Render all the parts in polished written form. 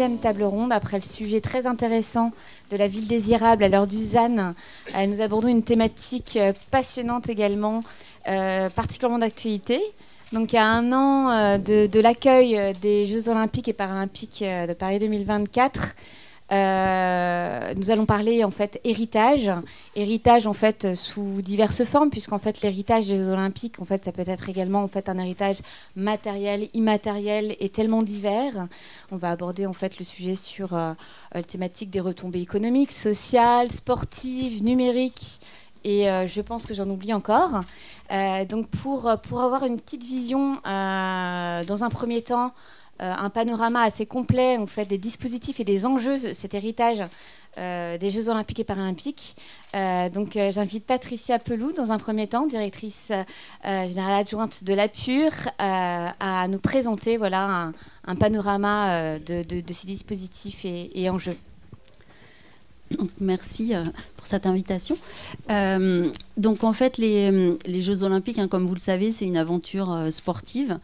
deuxième table ronde. Après le sujet très intéressant de la ville désirable à l'heure du ZAN, nous abordons une thématique passionnante également, particulièrement d'actualité. Donc, à un an de l'accueil des Jeux Olympiques et Paralympiques de Paris 2024, nous allons parler en fait héritage en fait sous diverses formes, puisqu'en fait l'héritage des Jeux Olympiques en fait ça peut être également en fait un héritage matériel, immatériel et tellement divers. On va aborder en fait le sujet sur la thématique des retombées économiques, sociales, sportives, numériques. Et je pense que j'en oublie encore. Donc pour avoir une petite vision, dans un premier temps, un panorama assez complet en fait, des dispositifs et des enjeux de cet héritage des Jeux Olympiques et Paralympiques. Donc j'invite Patricia Pelou, dans un premier temps, directrice générale adjointe de l'APUR, à nous présenter voilà, un panorama de ces dispositifs et enjeux. Donc, merci pour cette invitation. Donc en fait, les Jeux Olympiques, hein, comme vous le savez, c'est une aventure sportive.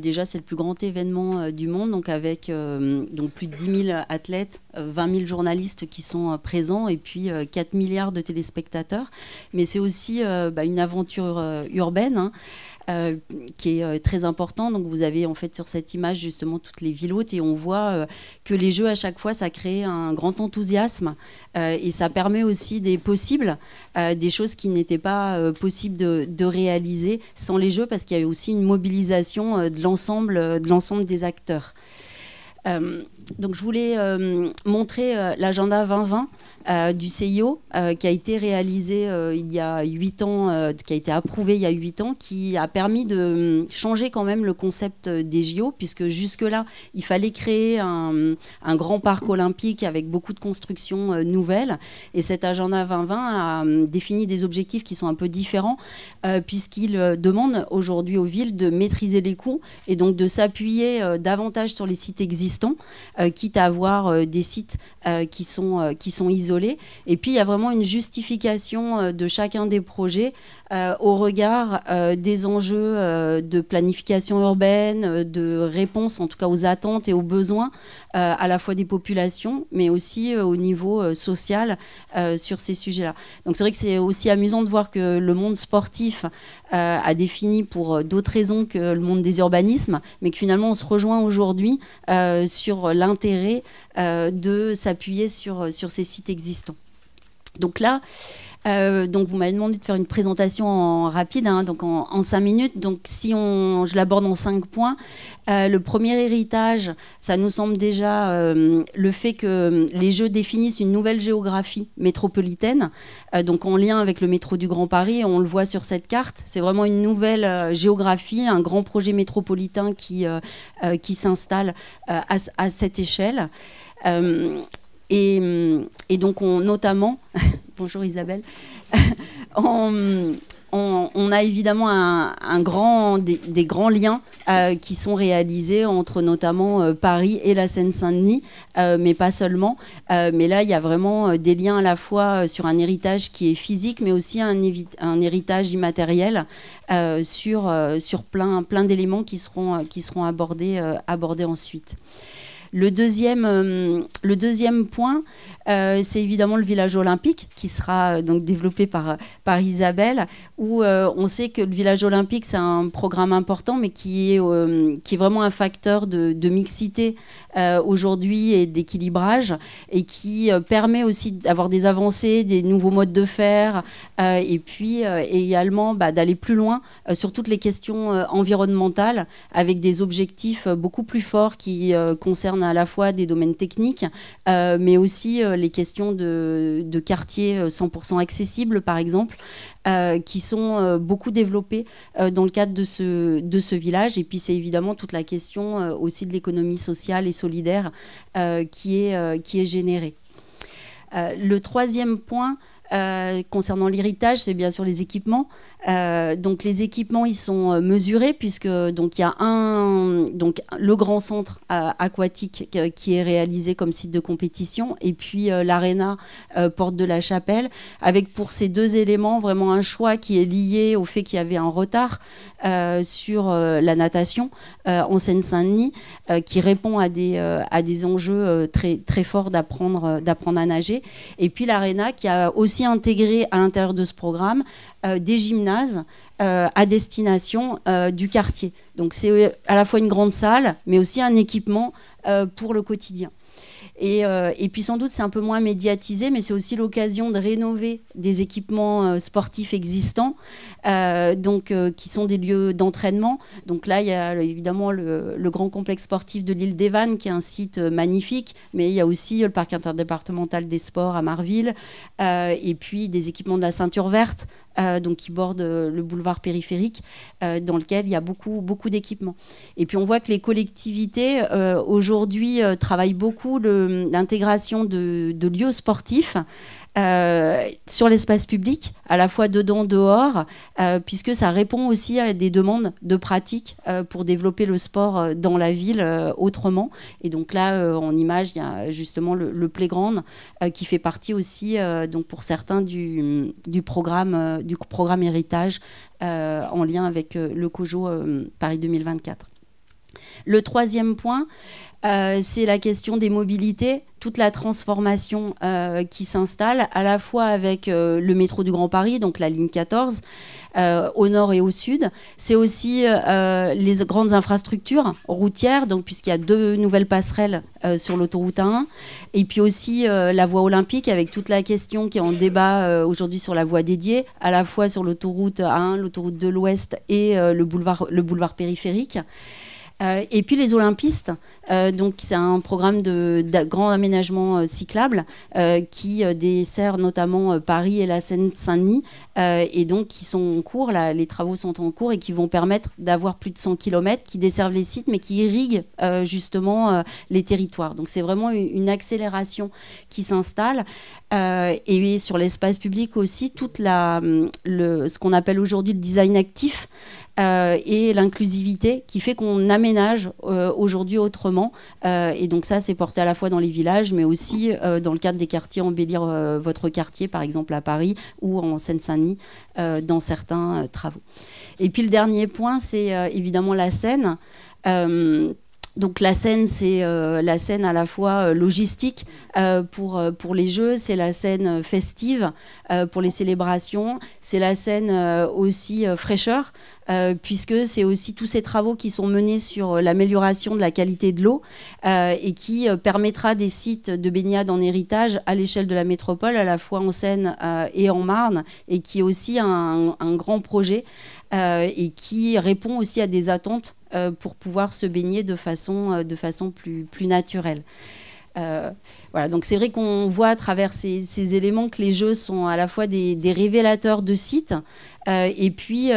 Déjà, c'est le plus grand événement du monde, donc avec donc plus de 10 000 athlètes, 20 000 journalistes qui sont présents et puis 4 milliards de téléspectateurs. Mais c'est aussi une aventure urbaine, hein, qui est très important. Donc vous avez en fait sur cette image justement toutes les villes hôtes et on voit que les Jeux à chaque fois ça crée un grand enthousiasme et ça permet aussi des possibles, des choses qui n'étaient pas possibles de réaliser sans les Jeux, parce qu'il y a eu aussi une mobilisation de l'ensemble des acteurs. Donc je voulais montrer l'agenda 2020 du CIO qui a été réalisé il y a 8 ans, qui a été approuvé il y a 8 ans, qui a permis de changer quand même le concept des JO, puisque jusque-là, il fallait créer un grand parc olympique avec beaucoup de constructions nouvelles. Et cet agenda 2020 a défini des objectifs qui sont un peu différents, puisqu'il demande aujourd'hui aux villes de maîtriser les coûts et donc de s'appuyer davantage sur les sites existants, quitte à avoir des sites qui sont isolés. Et puis, il y a vraiment une justification de chacun des projets au regard des enjeux de planification urbaine, de réponse en tout cas aux attentes et aux besoins à la fois des populations, mais aussi au niveau social sur ces sujets-là. Donc c'est vrai que c'est aussi amusant de voir que le monde sportif a défini pour d'autres raisons que le monde des urbanismes, mais que finalement on se rejoint aujourd'hui sur l'intérêt de s'appuyer sur ces sites existants. Donc là, donc vous m'avez demandé de faire une présentation rapide, hein, donc en 5 minutes. Donc si je l'aborde en 5 points, le premier héritage, ça nous semble déjà le fait que les Jeux définissent une nouvelle géographie métropolitaine, donc en lien avec le métro du Grand Paris. On le voit sur cette carte, c'est vraiment une nouvelle géographie, un grand projet métropolitain qui s'installe à cette échelle. Et donc notamment, bonjour Isabelle, on a évidemment des grands liens qui sont réalisés entre notamment Paris et la Seine-Saint-Denis, mais pas seulement. Mais là, il y a vraiment des liens à la fois sur un héritage qui est physique, mais aussi un héritage immatériel sur plein d'éléments qui seront abordés ensuite. Le deuxième point, c'est évidemment le village olympique qui sera donc développé par Isabelle, où on sait que le village olympique, c'est un programme important, mais qui est vraiment un facteur de mixité aujourd'hui et d'équilibrage, et qui permet aussi d'avoir des avancées, des nouveaux modes de faire, et puis également d'aller plus loin sur toutes les questions environnementales, avec des objectifs beaucoup plus forts qui concernent à la fois des domaines techniques, mais aussi les questions de quartiers 100% accessibles, par exemple, qui sont beaucoup développés dans le cadre de ce village. Et puis c'est évidemment toute la question aussi de l'économie sociale et solidaire qui est générée. Le troisième point, Concernant l'héritage, c'est bien sûr les équipements. Donc les équipements, ils sont mesurés puisque donc il y a le grand centre aquatique qui est réalisé comme site de compétition, et puis l'aréna Porte de la Chapelle, avec pour ces deux éléments vraiment un choix qui est lié au fait qu'il y avait un retard sur la natation en Seine-Saint-Denis, qui répond à des enjeux très, très forts d'apprendre à nager. Et puis l'aréna qui a aussi intégré à l'intérieur de ce programme des gymnases à destination du quartier. Donc c'est à la fois une grande salle, mais aussi un équipement pour le quotidien. Et puis sans doute c'est un peu moins médiatisé, mais c'est aussi l'occasion de rénover des équipements sportifs existants, qui sont des lieux d'entraînement. Donc là il y a évidemment le grand complexe sportif de l'île des Vannes, qui est un site magnifique, mais il y a aussi le parc interdépartemental des sports à Marville, et puis des équipements de la ceinture verte, donc qui borde le boulevard périphérique, dans lequel il y a beaucoup, beaucoup d'équipements. Et puis on voit que les collectivités aujourd'hui travaillent beaucoup l'intégration de lieux sportifs sur l'espace public, à la fois dedans, dehors, puisque ça répond aussi à des demandes de pratique pour développer le sport dans la ville autrement. Et donc là, en image, il y a justement le playground qui fait partie aussi, donc pour certains, du programme héritage en lien avec le COJO Paris 2024. Le troisième point, c'est la question des mobilités, toute la transformation qui s'installe, à la fois avec le métro du Grand Paris, donc la ligne 14, au nord et au sud. C'est aussi les grandes infrastructures routières, donc puisqu'il y a 2 nouvelles passerelles sur l'autoroute A1, et puis aussi la voie olympique, avec toute la question qui est en débat aujourd'hui sur la voie dédiée, à la fois sur l'autoroute A1, l'autoroute de l'Ouest et le boulevard périphérique. Et puis les olympistes, donc c'est un programme de grand aménagement cyclable qui dessert notamment Paris et la Seine-Saint-Denis, et donc qui sont en cours, les travaux sont en cours et qui vont permettre d'avoir plus de 100 km, qui desservent les sites mais qui irriguent justement les territoires. Donc c'est vraiment une accélération qui s'installe. Et sur l'espace public aussi, ce qu'on appelle aujourd'hui le design actif, et l'inclusivité qui fait qu'on aménage aujourd'hui autrement. Et donc ça, c'est porté à la fois dans les villages, mais aussi dans le cadre des quartiers, embellir votre quartier, par exemple à Paris ou en Seine-Saint-Denis, dans certains travaux. Et puis le dernier point, c'est évidemment la Seine. Donc la scène, c'est la scène à la fois logistique pour les Jeux, c'est la scène festive pour les célébrations, c'est la scène aussi fraîcheur, puisque c'est aussi tous ces travaux qui sont menés sur l'amélioration de la qualité de l'eau et qui permettra des sites de baignade en héritage à l'échelle de la métropole, à la fois en Seine et en Marne, et qui est aussi un grand projet et qui répond aussi à des attentes pour pouvoir se baigner de façon plus naturelle. Voilà, donc c'est vrai qu'on voit à travers ces éléments que les Jeux sont à la fois des révélateurs de sites et puis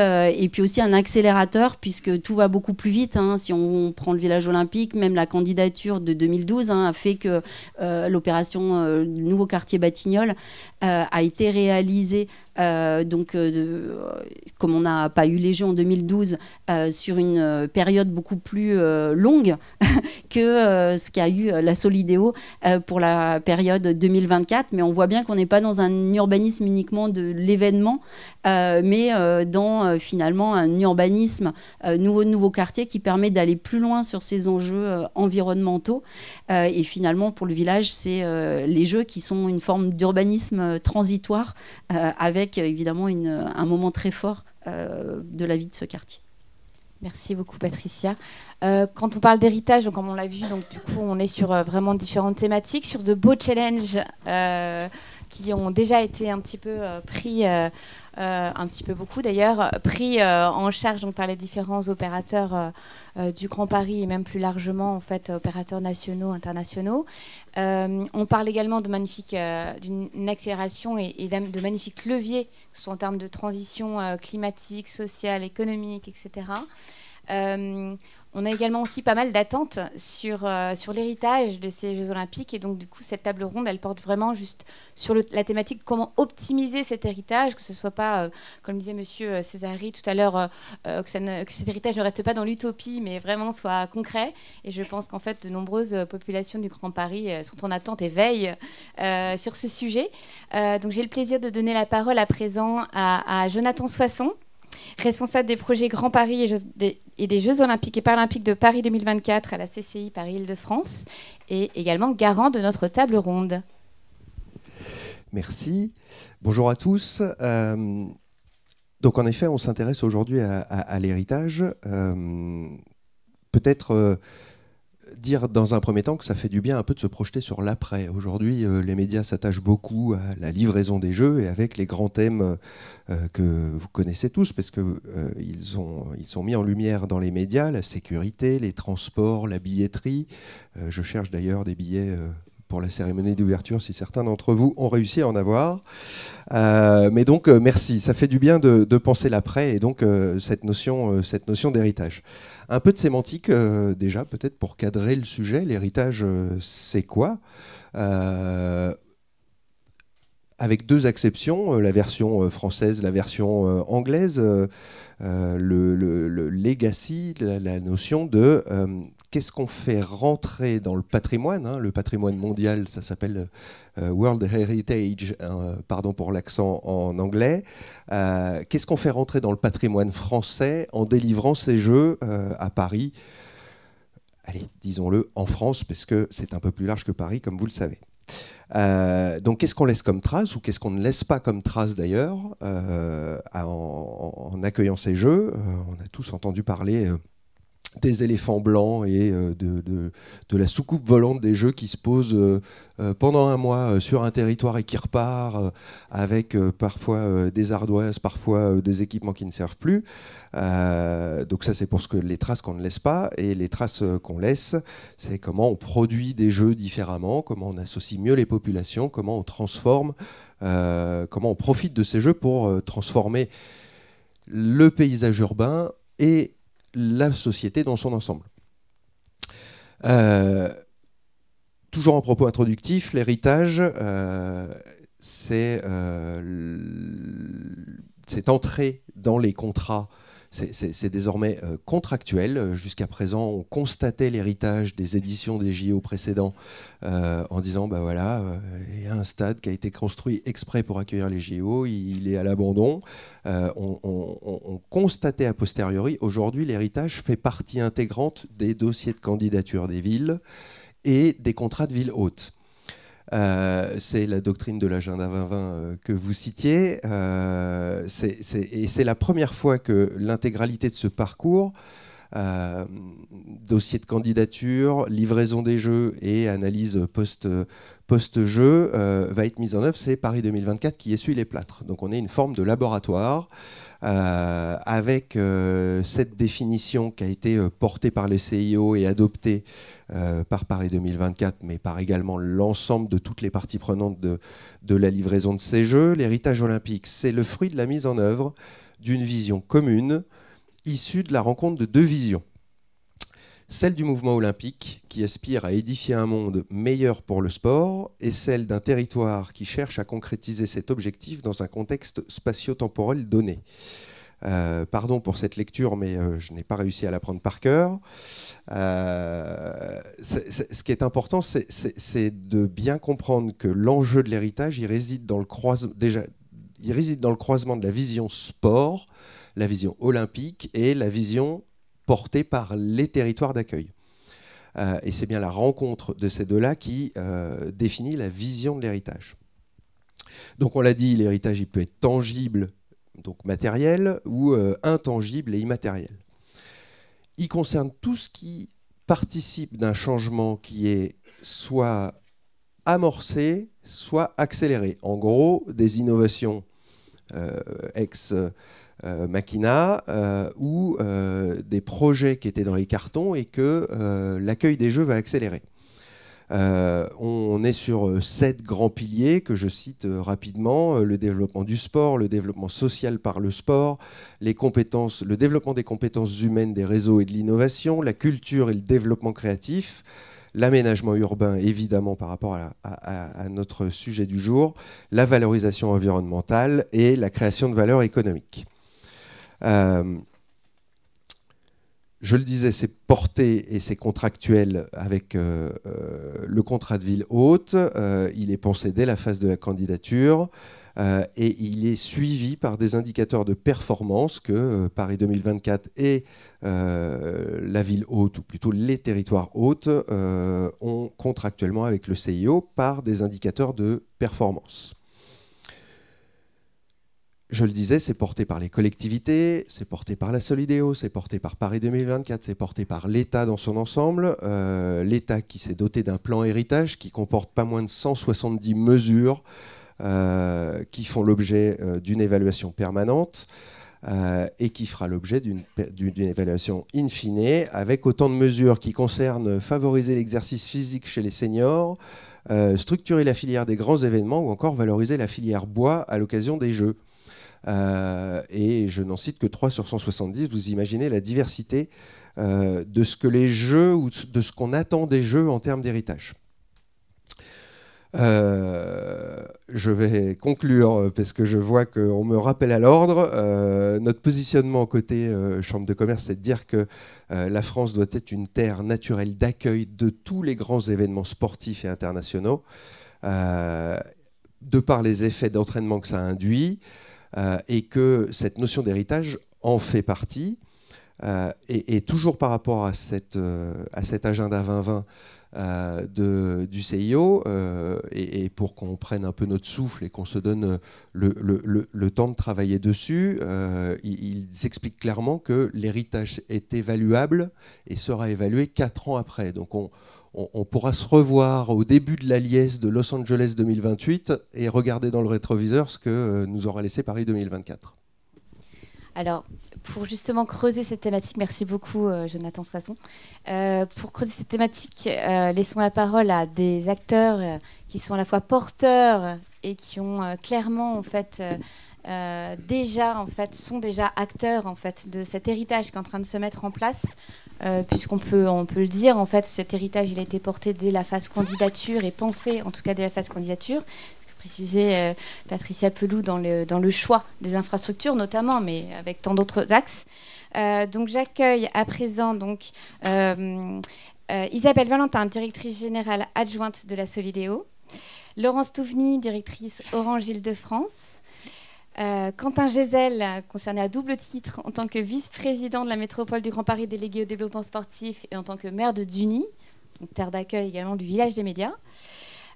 aussi un accélérateur, puisque tout va beaucoup plus vite. Si on prend le village olympique, même la candidature de 2012 a fait que l'opération Nouveau Quartier Batignolles a été réalisée comme on n'a pas eu les Jeux en 2012 sur une période beaucoup plus longue que ce qu'a eu la Solidéo pour la période 2024, mais on voit bien qu'on n'est pas dans un urbanisme uniquement de l'événement, mais dans finalement un urbanisme nouveau quartier qui permet d'aller plus loin sur ces enjeux environnementaux. Et finalement, pour le village, c'est les Jeux qui sont une forme d'urbanisme transitoire avec évidemment un moment très fort de la vie de ce quartier. Merci beaucoup Patricia. Quand on parle d'héritage, comme on l'a vu, donc du coup on est sur vraiment différentes thématiques, sur de beaux challenges qui ont déjà été un petit peu pris, un petit peu beaucoup d'ailleurs, pris en charge donc, par les différents opérateurs du Grand Paris et même plus largement en fait opérateurs nationaux, internationaux. On parle également d'une accélération et de magnifiques leviers, que ce soit en termes de transition climatique, sociale, économique, etc. On a également aussi pas mal d'attentes sur l'héritage de ces Jeux Olympiques. Et donc, du coup, cette table ronde, elle porte vraiment juste sur la thématique comment optimiser cet héritage, que ce ne soit pas, comme disait Monsieur Césari tout à l'heure, que cet héritage ne reste pas dans l'utopie, mais vraiment soit concret. Et je pense qu'en fait, de nombreuses populations du Grand Paris sont en attente et veillent sur ce sujet. Donc, j'ai le plaisir de donner la parole à présent à Jonathan Soisson, responsable des projets Grand Paris et des Jeux Olympiques et Paralympiques de Paris 2024 à la CCI Paris-Île-de-France, et également garant de notre table ronde. Merci. Bonjour à tous. Donc en effet, on s'intéresse aujourd'hui à l'héritage. Peut-être dire dans un premier temps que ça fait du bien un peu de se projeter sur l'après. Aujourd'hui, les médias s'attachent beaucoup à la livraison des Jeux et avec les grands thèmes que vous connaissez tous, parce qu'ils sont mis en lumière dans les médias, la sécurité, les transports, la billetterie. Je cherche d'ailleurs des billets pour la cérémonie d'ouverture, si certains d'entre vous ont réussi à en avoir. Mais donc, merci. Ça fait du bien de penser l'après et donc cette notion d'héritage. Un peu de sémantique, déjà, peut-être pour cadrer le sujet. L'héritage, c'est quoi ? Avec deux exceptions, la version française, la version anglaise, le legacy, la notion de qu'est-ce qu'on fait rentrer dans le patrimoine, le patrimoine mondial, ça s'appelle World Heritage, pardon pour l'accent en anglais. Qu'est-ce qu'on fait rentrer dans le patrimoine français en délivrant ces Jeux à Paris, allez, disons-le, en France, parce que c'est un peu plus large que Paris, comme vous le savez. Donc qu'est-ce qu'on laisse comme trace, ou qu'est-ce qu'on ne laisse pas comme trace d'ailleurs, en accueillant ces Jeux. On a tous entendu parler des éléphants blancs et de la soucoupe volante des Jeux qui se pose pendant un mois sur un territoire et qui repart avec parfois des ardoises, parfois des équipements qui ne servent plus. Donc ça, c'est pour les traces qu'on ne laisse pas. Et les traces qu'on laisse, c'est comment on produit des Jeux différemment, comment on associe mieux les populations, comment on transforme, comment on profite de ces Jeux pour transformer le paysage urbain et la société dans son ensemble. Toujours en propos introductif, l'héritage, c'est entré dans les contrats. C'est désormais contractuel. Jusqu'à présent, on constatait l'héritage des éditions des JO précédents en disant, bah voilà, il y a un stade qui a été construit exprès pour accueillir les JO, il est à l'abandon. On constatait a posteriori. Aujourd'hui, l'héritage fait partie intégrante des dossiers de candidature des villes et des contrats de ville hôte. C'est la doctrine de l'agenda 2020 que vous citiez. Et c'est la première fois que l'intégralité de ce parcours, dossier de candidature, livraison des Jeux et analyse post-jeu, va être mise en œuvre. C'est Paris 2024 qui essuie les plâtres. Donc on est une forme de laboratoire avec cette définition qui a été portée par les CIO et adoptée par Paris 2024, mais par également l'ensemble de toutes les parties prenantes de la livraison de ces Jeux. L'héritage olympique, c'est le fruit de la mise en œuvre d'une vision commune issue de la rencontre de deux visions. Celle du mouvement olympique, qui aspire à édifier un monde meilleur pour le sport, et celle d'un territoire qui cherche à concrétiser cet objectif dans un contexte spatio-temporel donné. Pardon pour cette lecture, mais je n'ai pas réussi à l'apprendre par cœur. Ce qui est important, c'est de bien comprendre que l'enjeu de l'héritage, il réside dans le croisement de la vision sport, la vision olympique et la vision portée par les territoires d'accueil. Et c'est bien la rencontre de ces deux-là qui définit la vision de l'héritage. Donc on l'a dit, l'héritage, il peut être tangible, donc matériel, ou intangible et immatériel. Il concerne tout ce qui participe d'un changement qui est soit amorcé, soit accéléré. En gros, des innovations ex machina ou des projets qui étaient dans les cartons et que l'accueil des Jeux va accélérer. On est sur 7 grands piliers que je cite rapidement. Le développement du sport, le développement social par le sport, les compétences, le développement des compétences humaines, des réseaux et de l'innovation, la culture et le développement créatif, l'aménagement urbain, évidemment, par rapport à notre sujet du jour, la valorisation environnementale et la création de valeur économique. Je le disais, c'est porté et c'est contractuel avec le contrat de ville haute. Il est pensé dès la phase de la candidature et il est suivi par des indicateurs de performance que Paris 2024 et la ville haute, ou plutôt les territoires hautes, ont contractuellement avec le CIO par des indicateurs de performance. Je le disais, c'est porté par les collectivités, c'est porté par la Solidéo, c'est porté par Paris 2024, c'est porté par l'État dans son ensemble. L'État qui s'est doté d'un plan héritage qui comporte pas moins de 170 mesures qui font l'objet d'une évaluation permanente et qui fera l'objet d'une évaluation in fine, avec autant de mesures qui concernent favoriser l'exercice physique chez les seniors, structurer la filière des grands événements ou encore valoriser la filière bois à l'occasion des Jeux. Et je n'en cite que 3 sur 170. Vous imaginez la diversité de ce que les jeux ou de ce qu'on attend des jeux en termes d'héritage. Je vais conclure parce que je vois qu'on me rappelle à l'ordre. Notre positionnement côté Chambre de commerce, c'est de dire que la France doit être une terre naturelle d'accueil de tous les grands événements sportifs et internationaux, de par les effets d'entraînement que ça induit. Et que cette notion d'héritage en fait partie. Et toujours par rapport à cet agenda 2020 du CIO, et pour qu'on prenne un peu notre souffle et qu'on se donne le temps de travailler dessus, ils expliquent clairement que l'héritage est évaluable et sera évalué 4 ans après. Donc on pourra se revoir au début de la liesse de Los Angeles 2028 et regarder dans le rétroviseur ce que nous aura laissé Paris 2024. Alors, pour justement creuser cette thématique, merci beaucoup Jonathan Soisson. Pour creuser cette thématique, laissons la parole à des acteurs qui sont à la fois porteurs et qui ont clairement en fait sont déjà acteurs en fait de cet héritage qui est en train de se mettre en place, puisqu'on peut le dire en fait, cet héritage il a été porté dès la phase candidature et pensé en tout cas dès la phase candidature. Précisé Patricia Pelou dans le choix des infrastructures notamment, mais avec tant d'autres axes. Donc j'accueille à présent donc Isabelle Valentin, directrice générale adjointe de la Solidéo, Laurence Touveny, directrice Orange Île-de-France, Quentin Gézel, concerné à double titre en tant que vice-président de la métropole du Grand Paris délégué au développement sportif et en tant que maire de Duny, donc terre d'accueil également du village des médias.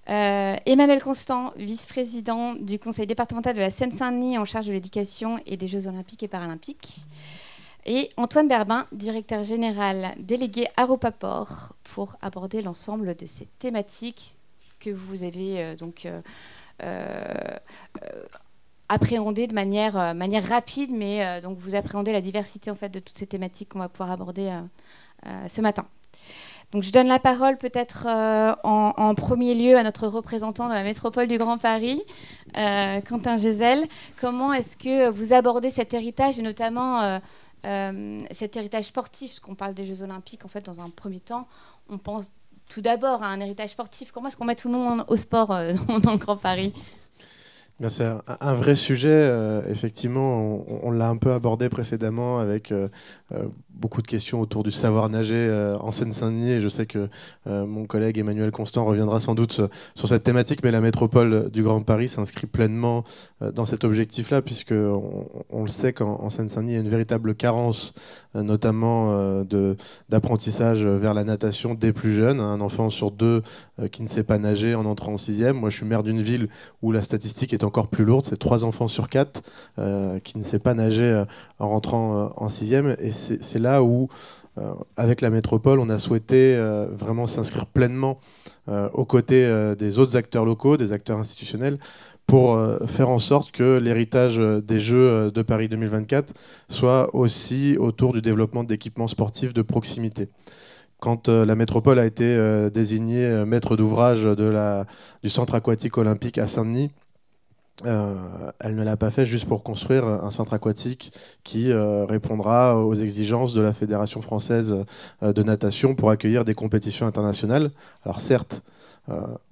Emmanuel Constant, vice-président du conseil départemental de la Seine-Saint-Denis en charge de l'éducation et des Jeux olympiques et paralympiques. Et Antoine Berbin, directeur général délégué à Ropaport, pour aborder l'ensemble de ces thématiques que vous avez appréhendées de manière rapide, mais donc vous appréhendez la diversité en fait, de toutes ces thématiques qu'on va pouvoir aborder ce matin. Donc je donne la parole peut-être en premier lieu à notre représentant de la métropole du Grand Paris, Quentin Gézel. Comment est-ce que vous abordez cet héritage et notamment cet héritage sportif, parce qu'on parle des Jeux Olympiques, en fait, dans un premier temps, on pense tout d'abord à un héritage sportif. Comment est-ce qu'on met tout le monde au sport dans le Grand Paris ? Bien, c'est un vrai sujet. Effectivement, on l'a un peu abordé précédemment avec beaucoup de questions autour du savoir nager en Seine-Saint-Denis. Et je sais que mon collègue Emmanuel Constant reviendra sans doute sur cette thématique, mais la métropole du Grand Paris s'inscrit pleinement dans cet objectif-là, puisqu'on le sait qu'en Seine-Saint-Denis, il y a une véritable carence, notamment d'apprentissage vers la natation des plus jeunes. Un enfant sur 2 qui ne sait pas nager en entrant en 6e. Moi, je suis maire d'une ville où la statistique est encore plus lourde. C'est 3 enfants sur 4 qui ne sait pas nager en rentrant en 6e. Et c'est là où, avec la métropole, on a souhaité vraiment s'inscrire pleinement aux côtés des autres acteurs locaux, des acteurs institutionnels, pour faire en sorte que l'héritage des Jeux de Paris 2024 soit aussi autour du développement d'équipements sportifs de proximité. quand la métropole a été désignée maître d'ouvrage du centre aquatique olympique à Saint-Denis, elle ne l'a pas fait juste pour construire un centre aquatique qui répondra aux exigences de la Fédération française de natation pour accueillir des compétitions internationales. Alors certes,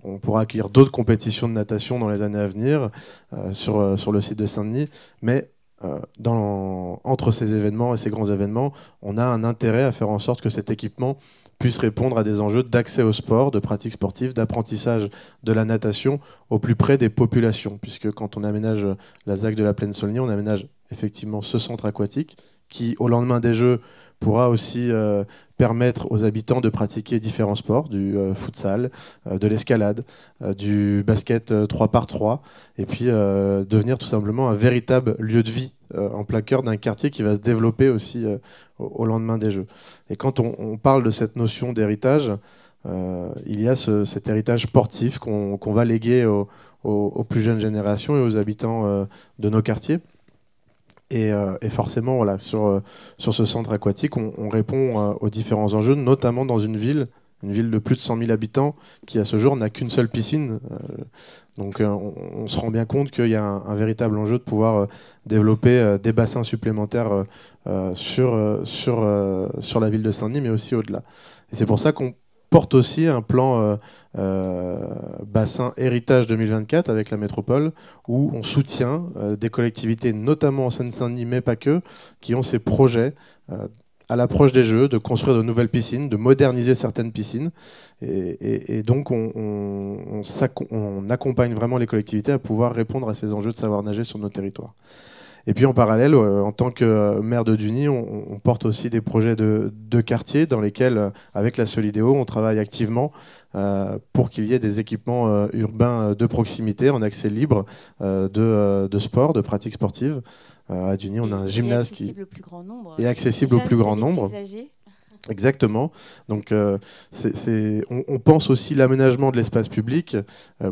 on pourra accueillir d'autres compétitions de natation dans les années à venir sur le site de Saint-Denis, mais entre ces événements et ces grands événements, on a un intérêt à faire en sorte que cet équipement puisse répondre à des enjeux d'accès au sport, de pratique sportive, d'apprentissage de la natation au plus près des populations. Puisque quand on aménage la ZAC de la Plaine Saulnier, on aménage effectivement ce centre aquatique qui, au lendemain des Jeux, pourra aussi permettre aux habitants de pratiquer différents sports, du futsal, de l'escalade, du basket 3x3, et puis devenir tout simplement un véritable lieu de vie en plein cœur d'un quartier qui va se développer aussi au lendemain des Jeux. Et quand on parle de cette notion d'héritage, il y a cet héritage sportif qu'on va léguer aux plus jeunes générations et aux habitants de nos quartiers. Et forcément, voilà, sur ce centre aquatique, on répond aux différents enjeux, notamment dans une ville de plus de 100 000 habitants qui, à ce jour, n'a qu'une seule piscine. Donc on se rend bien compte qu'il y a un véritable enjeu de pouvoir développer des bassins supplémentaires sur la ville de Saint-Denis, mais aussi au-delà. Et c'est pour ça qu'on porte aussi un plan bassin héritage 2024 avec la métropole, où on soutient des collectivités, notamment en Seine-Saint-Denis, mais pas que, qui ont ces projets à l'approche des Jeux, de construire de nouvelles piscines, de moderniser certaines piscines. Et donc, on accompagne vraiment les collectivités à pouvoir répondre à ces enjeux de savoir nager sur nos territoires. Et puis en parallèle, en tant que maire de Duny, on porte aussi des projets de quartier dans lesquels, avec la Solidéo, on travaille activement pour qu'il y ait des équipements urbains de proximité, en accès libre, de sport, de pratiques sportives. À Duny, on a un gymnase qui est accessible au plus grand nombre. Exactement. Donc, on pense aussi l'aménagement de l'espace public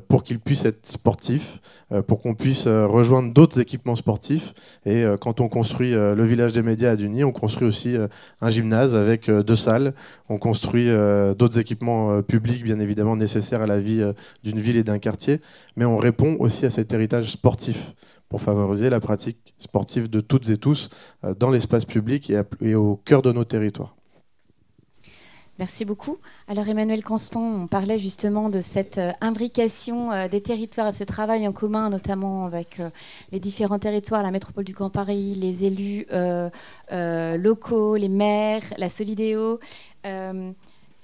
pour qu'il puisse être sportif, pour qu'on puisse rejoindre d'autres équipements sportifs. Et quand on construit le village des médias à Duny, on construit aussi un gymnase avec 2 salles. On construit d'autres équipements publics, bien évidemment, nécessaires à la vie d'une ville et d'un quartier. Mais on répond aussi à cet héritage sportif pour favoriser la pratique sportive de toutes et tous dans l'espace public et au cœur de nos territoires. Merci beaucoup. Alors Emmanuel Constant, on parlait justement de cette imbrication des territoires et ce travail en commun, notamment avec les différents territoires, la métropole du Grand Paris, les élus locaux, les maires, la Solidéo.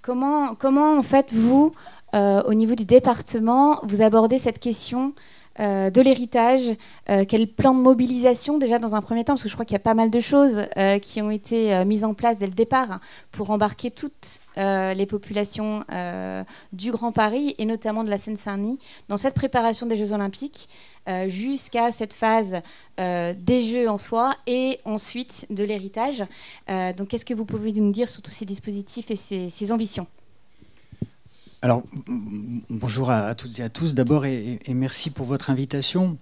Comment en fait, vous, au niveau du département, vous abordez cette question de l'héritage, quel plan de mobilisation déjà dans un premier temps, parce que je crois qu'il y a pas mal de choses qui ont été mises en place dès le départ pour embarquer toutes les populations du Grand Paris et notamment de la Seine-Saint-Denis dans cette préparation des Jeux Olympiques jusqu'à cette phase des Jeux en soi et ensuite de l'héritage. Donc qu'est-ce que vous pouvez nous dire sur tous ces dispositifs et ces ambitions ? Alors, bonjour à toutes et à tous d'abord et merci pour votre invitation.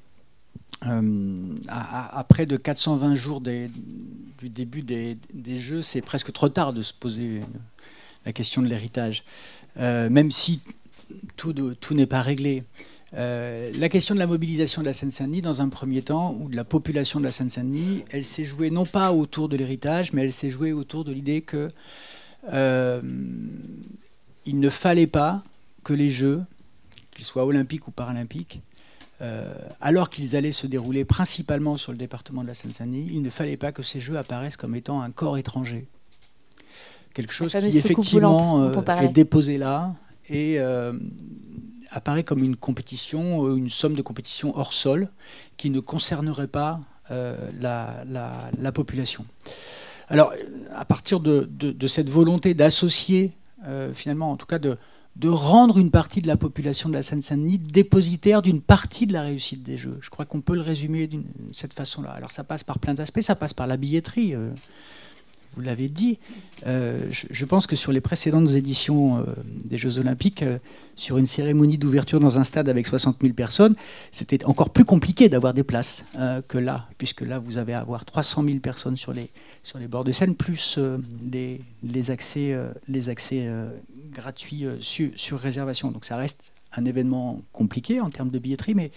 À près de 420 jours du début des Jeux, c'est presque trop tard de se poser la question de l'héritage, même si tout n'est pas réglé. La question de la mobilisation de la Seine-Saint-Denis, dans un premier temps, ou de la population de la Seine-Saint-Denis, elle s'est jouée non pas autour de l'héritage, mais elle s'est jouée autour de l'idée que il ne fallait pas que les Jeux, qu'ils soient olympiques ou paralympiques, alors qu'ils allaient se dérouler principalement sur le département de la Seine-Saint-Denis, il ne fallait pas que ces Jeux apparaissent comme étant un corps étranger. Quelque chose qui effectivement est déposé là et apparaît comme une compétition, une somme de compétition hors sol qui ne concernerait pas la population. Alors, à partir de cette volonté d'associer finalement, en tout cas, de rendre une partie de la population de la Seine-Saint-Denis dépositaire d'une partie de la réussite des Jeux. Je crois qu'on peut le résumer de cette façon-là. Alors ça passe par plein d'aspects, ça passe par la billetterie. vous l'avez dit. Je pense que sur les précédentes éditions des Jeux Olympiques, sur une cérémonie d'ouverture dans un stade avec 60 000 personnes, c'était encore plus compliqué d'avoir des places que là, puisque là, vous avez à avoir 300 000 personnes sur les bords de scène, plus les accès gratuits sur réservation. Donc ça reste un événement compliqué en termes de billetterie, mais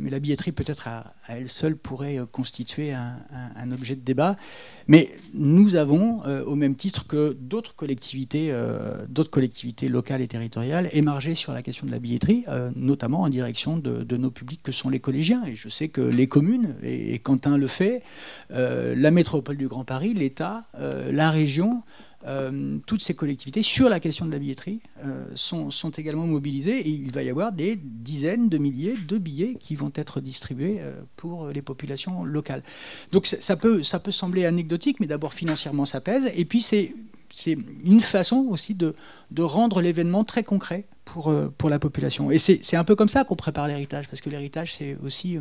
la billetterie peut-être à elle seule pourrait constituer un objet de débat. Mais nous avons, au même titre que d'autres collectivités locales et territoriales, émargé sur la question de la billetterie, notamment en direction de nos publics que sont les collégiens. Et je sais que les communes, et Quentin le fait, la métropole du Grand Paris, l'État, la région, toutes ces collectivités sur la question de la billetterie sont également mobilisées, et il va y avoir des dizaines de milliers de billets qui vont être distribués pour les populations locales. Donc ça peut sembler anecdotique, mais d'abord financièrement ça pèse, et puis c'est une façon aussi de rendre l'événement très concret pour la population. Et c'est un peu comme ça qu'on prépare l'héritage, parce que l'héritage c'est aussi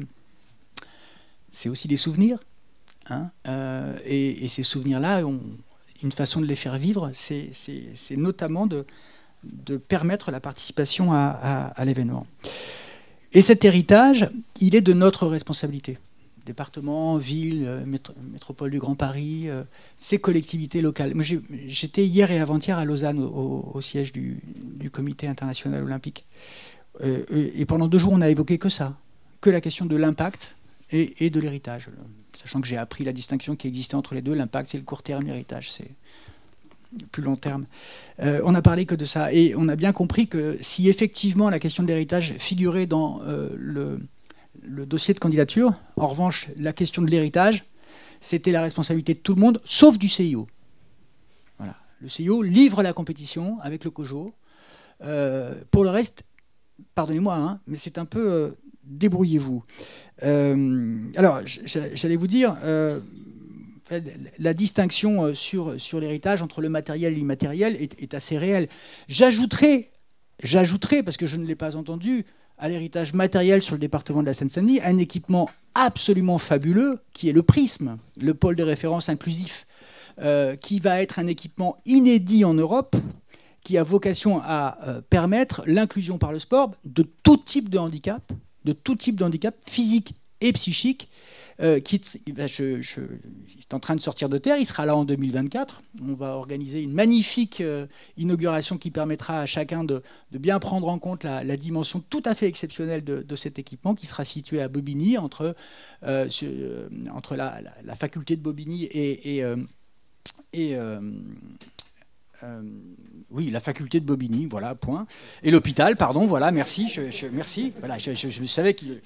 des souvenirs, hein, et ces souvenirs-là, une façon de les faire vivre, c'est notamment de permettre la participation à l'événement. Et cet héritage, il est de notre responsabilité. Département, ville, métropole du Grand Paris, ces collectivités locales. Moi, j'étais hier et avant-hier à Lausanne, au siège du Comité international olympique. Et pendant 2 jours, on n'a évoqué que ça, que la question de l'impact et de l'héritage. Sachant que j'ai appris la distinction qui existait entre les deux. L'impact, c'est le court terme, l'héritage, c'est le plus long terme. On n'a parlé que de ça. Et on a bien compris que si effectivement la question de l'héritage figurait dans le dossier de candidature, en revanche, la question de l'héritage, c'était la responsabilité de tout le monde, sauf du CIO. Voilà. Le CIO livre la compétition avec le COJO. Pour le reste, pardonnez-moi, hein, mais c'est un peu... débrouillez-vous. Alors, j'allais vous dire, la distinction sur l'héritage entre le matériel et l'immatériel est assez réelle. J'ajouterai, parce que je ne l'ai pas entendu, à l'héritage matériel sur le département de la Seine-Saint-Denis, un équipement absolument fabuleux, qui est le Prisme, le pôle de référence inclusif, qui va être un équipement inédit en Europe, qui a vocation à permettre l'inclusion par le sport de tout type de handicap, physique et psychique, qui est en train de sortir de terre. Il sera là en 2024. On va organiser une magnifique inauguration qui permettra à chacun de bien prendre en compte la dimension tout à fait exceptionnelle de cet équipement, qui sera situé à Bobigny, entre la faculté de Bobigny oui, la faculté de Bobigny, voilà, point. Et l'hôpital, pardon, voilà, merci. Merci. Voilà, je savais qu'il...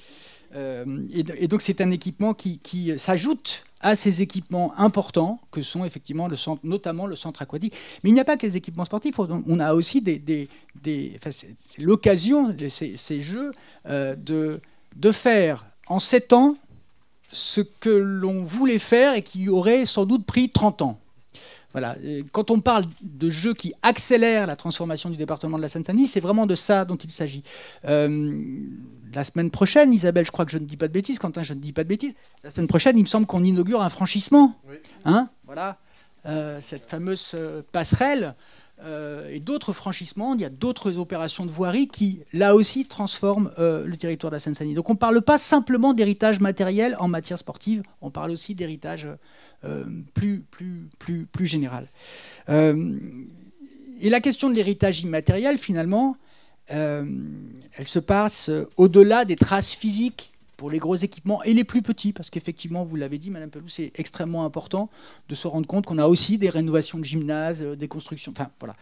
et donc c'est un équipement qui s'ajoute à ces équipements importants que sont effectivement le centre, notamment le centre aquatique. Mais il n'y a pas que les équipements sportifs, on a aussi c'est l'occasion, ces jeux, de faire en 7 ans ce que l'on voulait faire et qui aurait sans doute pris 30 ans. Voilà. Quand on parle de jeux qui accélèrent la transformation du département de la Seine-Saint-Denis, c'est vraiment de ça dont il s'agit. La semaine prochaine, Isabelle, je crois que je ne dis pas de bêtises, Quentin, je ne dis pas de bêtises, la semaine prochaine, il me semble qu'on inaugure un franchissement. Oui. Hein, voilà. Cette fameuse passerelle et d'autres franchissements. Il y a d'autres opérations de voirie qui, là aussi, transforment le territoire de la Seine-Saint-Denis. Donc on ne parle pas simplement d'héritage matériel en matière sportive, on parle aussi d'héritage plus général. Et la question de l'héritage immatériel, finalement, elle se passe au-delà des traces physiques pour les gros équipements et les plus petits, parce qu'effectivement, vous l'avez dit, Madame Pelloux, c'est extrêmement important de se rendre compte qu'on a aussi des rénovations de gymnases, des constructions, enfin voilà.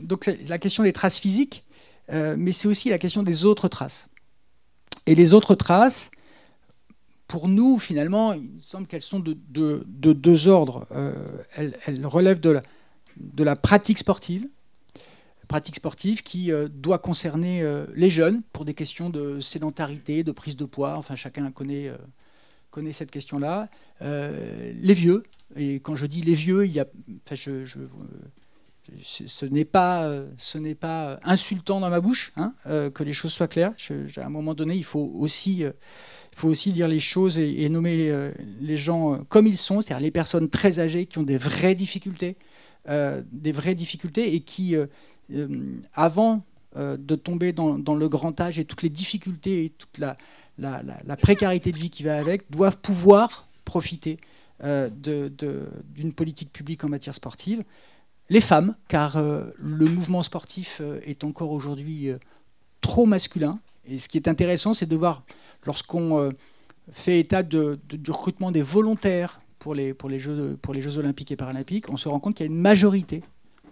Donc c'est la question des traces physiques, mais c'est aussi la question des autres traces. Et les autres traces, pour nous, finalement, il semble qu'elles sont de 2 ordres. Elles relèvent de la pratique sportive qui doit concerner les jeunes pour des questions de sédentarité, de prise de poids. Enfin, chacun connaît cette question-là. Les vieux, et quand je dis les vieux, il y a, enfin, ce n'est pas insultant dans ma bouche, hein, que les choses soient claires. À un moment donné, il faut aussi il faut aussi dire les choses et nommer les gens comme ils sont, c'est-à-dire les personnes très âgées qui ont des vraies difficultés et qui, avant de tomber dans le grand âge et toutes les difficultés et toute la précarité de vie qui va avec, doivent pouvoir profiter d'une politique publique en matière sportive. Les femmes, car le mouvement sportif est encore aujourd'hui trop masculin. Et ce qui est intéressant, c'est de voir, lorsqu'on fait état du recrutement des volontaires pour les Jeux olympiques et paralympiques, on se rend compte qu'il y a une majorité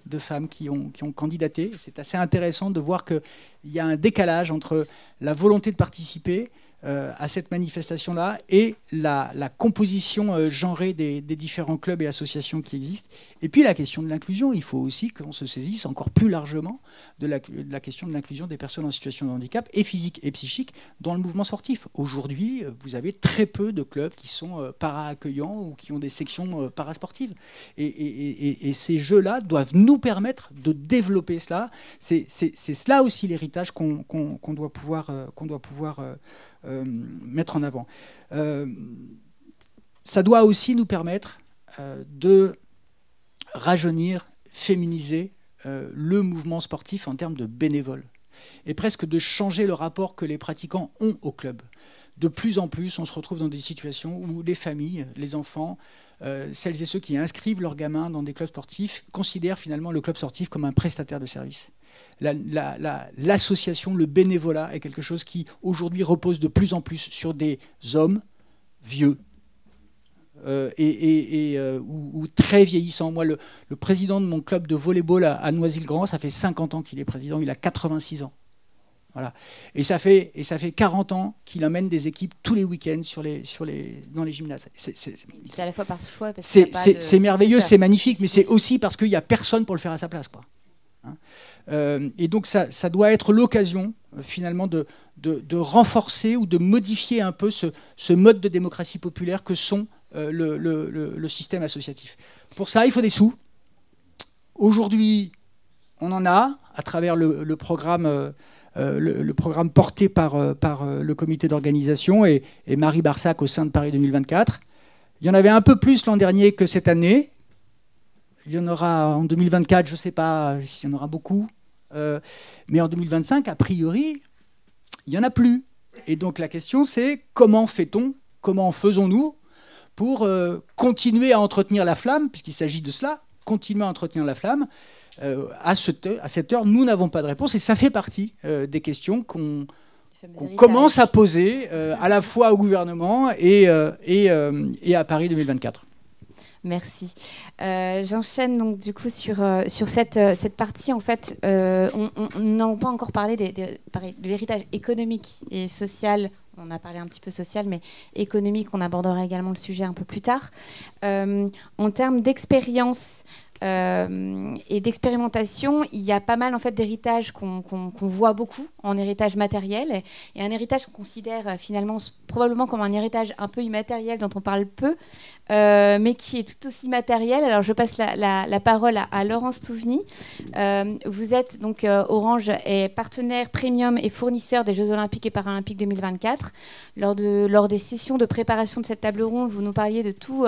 de femmes qui ont candidaté. C'est assez intéressant de voir qu'il y a un décalage entre la volonté de participer à cette manifestation-là et la composition genrée des différents clubs et associations qui existent. Et puis la question de l'inclusion, il faut aussi qu'on se saisisse encore plus largement de la question de l'inclusion des personnes en situation de handicap, et physique et psychique, dans le mouvement sportif. Aujourd'hui, vous avez très peu de clubs qui sont para-accueillants ou qui ont des sections parasportives. Et ces jeux-là doivent nous permettre de développer cela. C'est cela aussi l'héritage qu'on doit pouvoir mettre en avant. Ça doit aussi nous permettre de rajeunir, féminiser le mouvement sportif en termes de bénévoles et presque de changer le rapport que les pratiquants ont au club. De plus en plus, on se retrouve dans des situations où les familles, les enfants, celles et ceux qui inscrivent leurs gamins dans des clubs sportifs considèrent finalement le club sportif comme un prestataire de service. L'association, le bénévolat est quelque chose qui aujourd'hui repose de plus en plus sur des hommes vieux ou très vieillissants. Moi, le président de mon club de volleyball à Noisy-le-Grand, ça fait 50 ans qu'il est président, il a 86 ans. Voilà. Et ça fait 40 ans qu'il amène des équipes tous les week-ends dans les gymnases. C'est à la fois par choix. C'est merveilleux, c'est magnifique, mais c'est aussi parce qu'il n'y a personne pour le faire à sa place, quoi. Et donc ça doit être l'occasion finalement de renforcer ou de modifier un peu ce mode de démocratie populaire que sont le système associatif. Pour ça, il faut des sous. Aujourd'hui, on en a à travers le programme porté par le comité d'organisation et Marie Barsac au sein de Paris 2024. Il y en avait un peu plus l'an dernier que cette année. Il y en aura en 2024, je ne sais pas s'il y en aura beaucoup. Mais en 2025, a priori, il n'y en a plus. Et donc la question, c'est comment fait-on, comment faisons-nous pour continuer à entretenir la flamme, puisqu'il s'agit de cela, continuer à entretenir la flamme. À cette heure, nous n'avons pas de réponse. Et ça fait partie des questions qu'on commence à poser à la fois au gouvernement et à Paris 2024. Merci. J'enchaîne donc du coup sur cette partie. En fait, on n'a pas encore parlé de l'héritage économique et social. On a parlé un petit peu social, mais économique, on abordera également le sujet un peu plus tard. En termes d'expérience et d'expérimentation, il y a pas mal en fait d'héritages qu'on voit beaucoup en héritage matériel et un héritage qu'on considère finalement probablement comme un héritage un peu immatériel dont on parle peu, mais qui est tout aussi matériel. Alors je passe la parole à Laurence Touveny. Vous êtes donc Orange est partenaire premium et fournisseur des Jeux Olympiques et Paralympiques 2024. Lors des sessions de préparation de cette table ronde, vous nous parliez de tous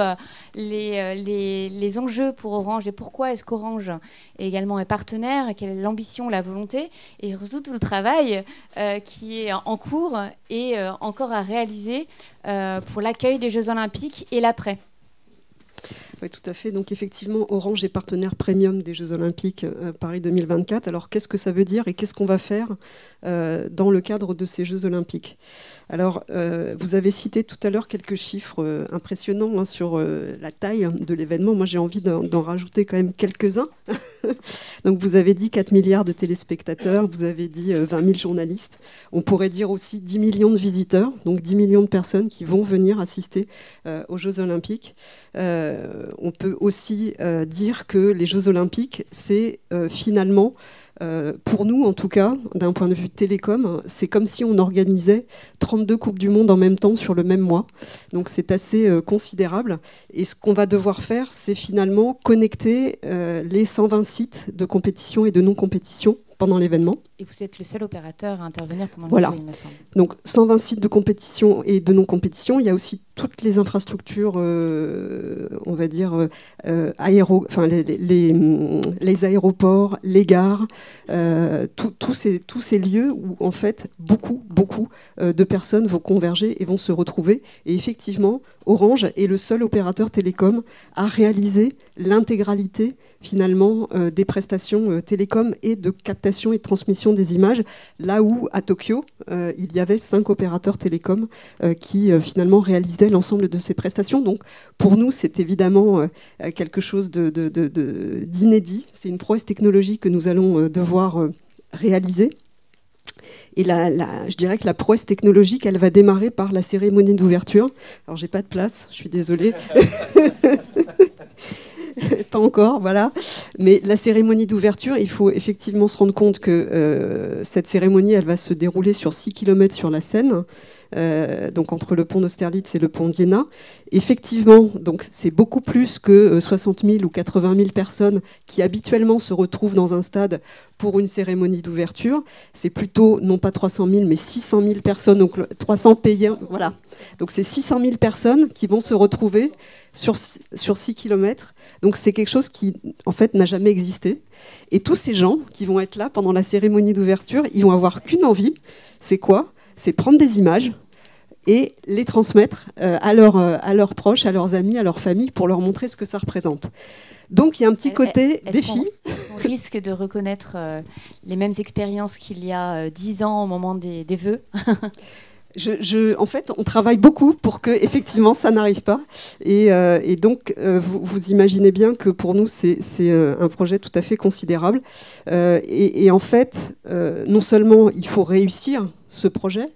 les enjeux pour Orange et pourquoi est-ce qu'Orange également est partenaire, quelle est l'ambition, la volonté et surtout tout le travail qui est en cours et encore à réaliser pour l'accueil des Jeux Olympiques et l'après. Oui, tout à fait. Donc effectivement, Orange est partenaire premium des Jeux Olympiques Paris 2024. Alors qu'est-ce que ça veut dire et qu'est-ce qu'on va faire dans le cadre de ces Jeux Olympiques ? Alors, vous avez cité tout à l'heure quelques chiffres impressionnants sur la taille de l'événement. Moi, j'ai envie d'en rajouter quand même quelques-uns. Donc, vous avez dit 4 milliards de téléspectateurs, vous avez dit 20 000 journalistes. On pourrait dire aussi 10 millions de visiteurs, donc 10 millions de personnes qui vont venir assister aux Jeux Olympiques. On peut aussi dire que les Jeux Olympiques, c'est finalement... pour nous, en tout cas, d'un point de vue télécom, c'est comme si on organisait 32 Coupes du Monde en même temps sur le même mois. Donc c'est assez considérable. Et ce qu'on va devoir faire, c'est finalement connecter les 120 sites de compétition et de non-compétition pendant l'événement. Et vous êtes le seul opérateur à intervenir pendant Voilà. le jeu, il me semble. Donc 120 sites de compétition et de non-compétition. Il y a aussi toutes les infrastructures, on va dire, les aéroports, les gares, tous ces lieux où en fait beaucoup de personnes vont converger et vont se retrouver. Et effectivement, Orange est le seul opérateur télécom à réaliser l'intégralité finalement des prestations télécom et de captation et de transmission des images, là où à Tokyo il y avait 5 opérateurs télécoms qui finalement réalisaient l'ensemble de ces prestations. Donc pour nous c'est évidemment quelque chose d'inédit, c'est une prouesse technologique que nous allons devoir réaliser. Et je dirais que la prouesse technologique, elle va démarrer par la cérémonie d'ouverture. Alors j'ai pas de place, je suis désolée. Pas encore, voilà. Mais la cérémonie d'ouverture, il faut effectivement se rendre compte que cette cérémonie, elle va se dérouler sur 6 km sur la Seine, donc entre le pont d'Austerlitz et le pont d'Iéna. Effectivement, donc c'est beaucoup plus que 60 000 ou 80 000 personnes qui habituellement se retrouvent dans un stade pour une cérémonie d'ouverture. C'est plutôt, non pas 300 000, mais 600 000 personnes, donc 300 payés, voilà. Donc c'est 600 000 personnes qui vont se retrouver sur 6 km. Donc c'est quelque chose qui, en fait, n'a jamais existé. Et tous ces gens qui vont être là pendant la cérémonie d'ouverture, ils vont avoir qu'une envie, c'est quoi ? C'est prendre des images et les transmettre à leurs proches, à leurs amis, à leur famille, pour leur montrer ce que ça représente. Donc il y a un petit côté défi. On risque de reconnaître les mêmes expériences qu'il y a 10 ans au moment des vœux. En fait, on travaille beaucoup pour que effectivement ça n'arrive pas. Et donc, vous imaginez bien que pour nous, c'est un projet tout à fait considérable. Et en fait, non seulement il faut réussir ce projet,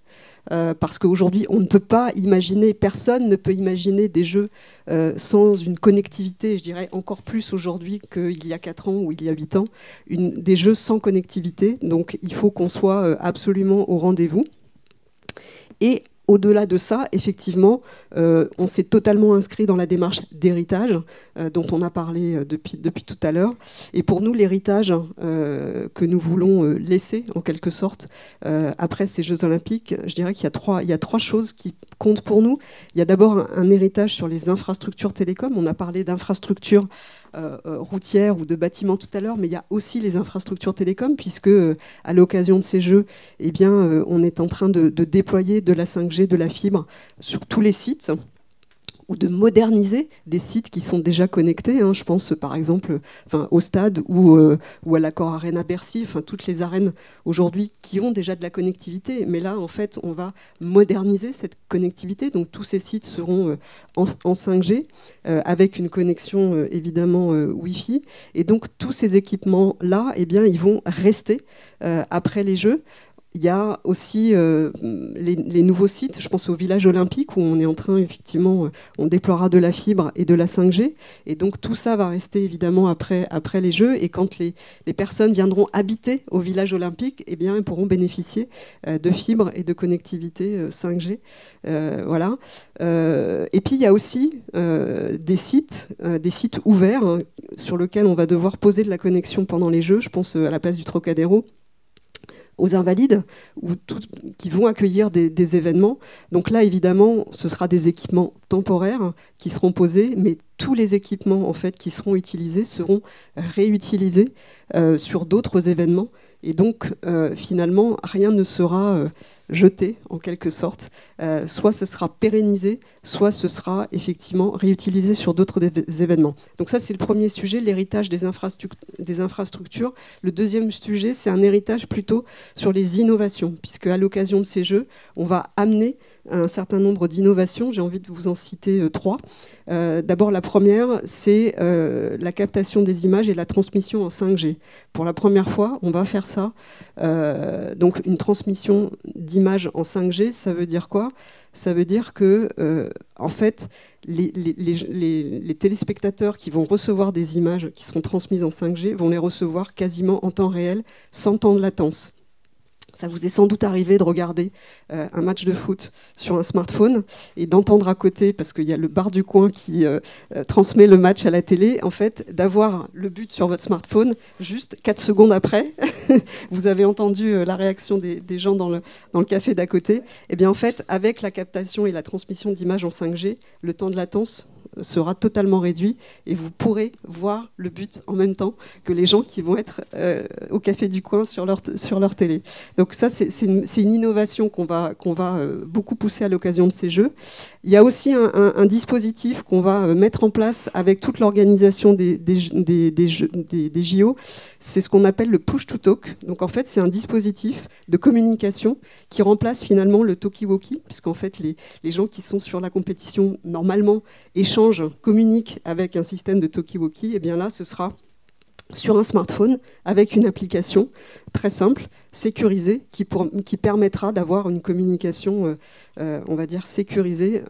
parce qu'aujourd'hui, on ne peut pas imaginer, personne ne peut imaginer des jeux sans une connectivité, je dirais encore plus aujourd'hui qu'il y a 4 ans ou il y a 8 ans, des jeux sans connectivité. Donc, il faut qu'on soit absolument au rendez-vous. Et au-delà de ça, effectivement, on s'est totalement inscrit dans la démarche d'héritage dont on a parlé depuis tout à l'heure. Et pour nous, l'héritage que nous voulons laisser, en quelque sorte, après ces Jeux Olympiques, je dirais qu'il y a 3 choses qui comptent pour nous. Il y a d'abord un héritage sur les infrastructures télécom. On a parlé d'infrastructures routières ou de bâtiments tout à l'heure, mais il y a aussi les infrastructures télécom, puisque à l'occasion de ces Jeux, eh bien, on est en train de déployer de la 5G, de la fibre sur tous les sites, ou de moderniser des sites qui sont déjà connectés. Je pense par exemple au stade ou à l'Accor Arena Bercy, toutes les arènes aujourd'hui qui ont déjà de la connectivité. Mais là, en fait, on va moderniser cette connectivité. Donc tous ces sites seront en 5G avec une connexion évidemment Wi-Fi. Et donc tous ces équipements-là, eh bien, ils vont rester après les Jeux. Il y a aussi les nouveaux sites, je pense au village olympique où on est en train, effectivement, on déploiera de la fibre et de la 5G. Et donc tout ça va rester évidemment après les Jeux. Et quand les personnes viendront habiter au village olympique, eh bien, elles pourront bénéficier de fibre et de connectivité 5G. Voilà. Et puis il y a aussi des sites ouverts sur lesquels on va devoir poser de la connexion pendant les Jeux. Je pense à la place du Trocadéro, aux Invalides, qui vont accueillir des événements. Donc là, évidemment, ce sera des équipements temporaires qui seront posés, mais tous les équipements en fait, qui seront utilisés seront réutilisés sur d'autres événements. Et donc, finalement, rien ne sera jeté, en quelque sorte. Soit ce sera pérennisé, soit ce sera effectivement réutilisé sur d'autres événements. Donc ça, c'est le premier sujet, l'héritage des infrastructures. Le deuxième sujet, c'est un héritage plutôt sur les innovations, puisque à l'occasion de ces Jeux, on va amener un certain nombre d'innovations. J'ai envie de vous en citer 3. D'abord, la première, c'est la captation des images et la transmission en 5G. Pour la première fois, on va faire ça. Donc, une transmission d'images en 5G, ça veut dire quoi ? Ça veut dire que, en fait, les téléspectateurs qui vont recevoir des images qui seront transmises en 5G vont les recevoir quasiment en temps réel, sans temps de latence. Ça vous est sans doute arrivé de regarder un match de foot sur un smartphone et d'entendre à côté, parce qu'il y a le bar du coin qui transmet le match à la télé, en fait, d'avoir le but sur votre smartphone, juste 4 secondes après, vous avez entendu la réaction des gens dans le café d'à côté. Et bien en fait, avec la captation et la transmission d'images en 5G, le temps de latence sera totalement réduit et vous pourrez voir le but en même temps que les gens qui vont être au café du coin sur leur télé. Donc ça, c'est une innovation qu'on va beaucoup pousser à l'occasion de ces jeux. Il y a aussi un dispositif qu'on va mettre en place avec toute l'organisation des JO. C'est ce qu'on appelle le push-to-talk. Donc en fait, c'est un dispositif de communication qui remplace finalement le talkie-walkie, puisqu'en fait, les gens qui sont sur la compétition, normalement, échangent, communiquent avec un système de talkie-walkie. Et bien là, ce sera sur un smartphone avec une application très simple, sécurisée, qui permettra d'avoir une communication, on va dire, sécurisée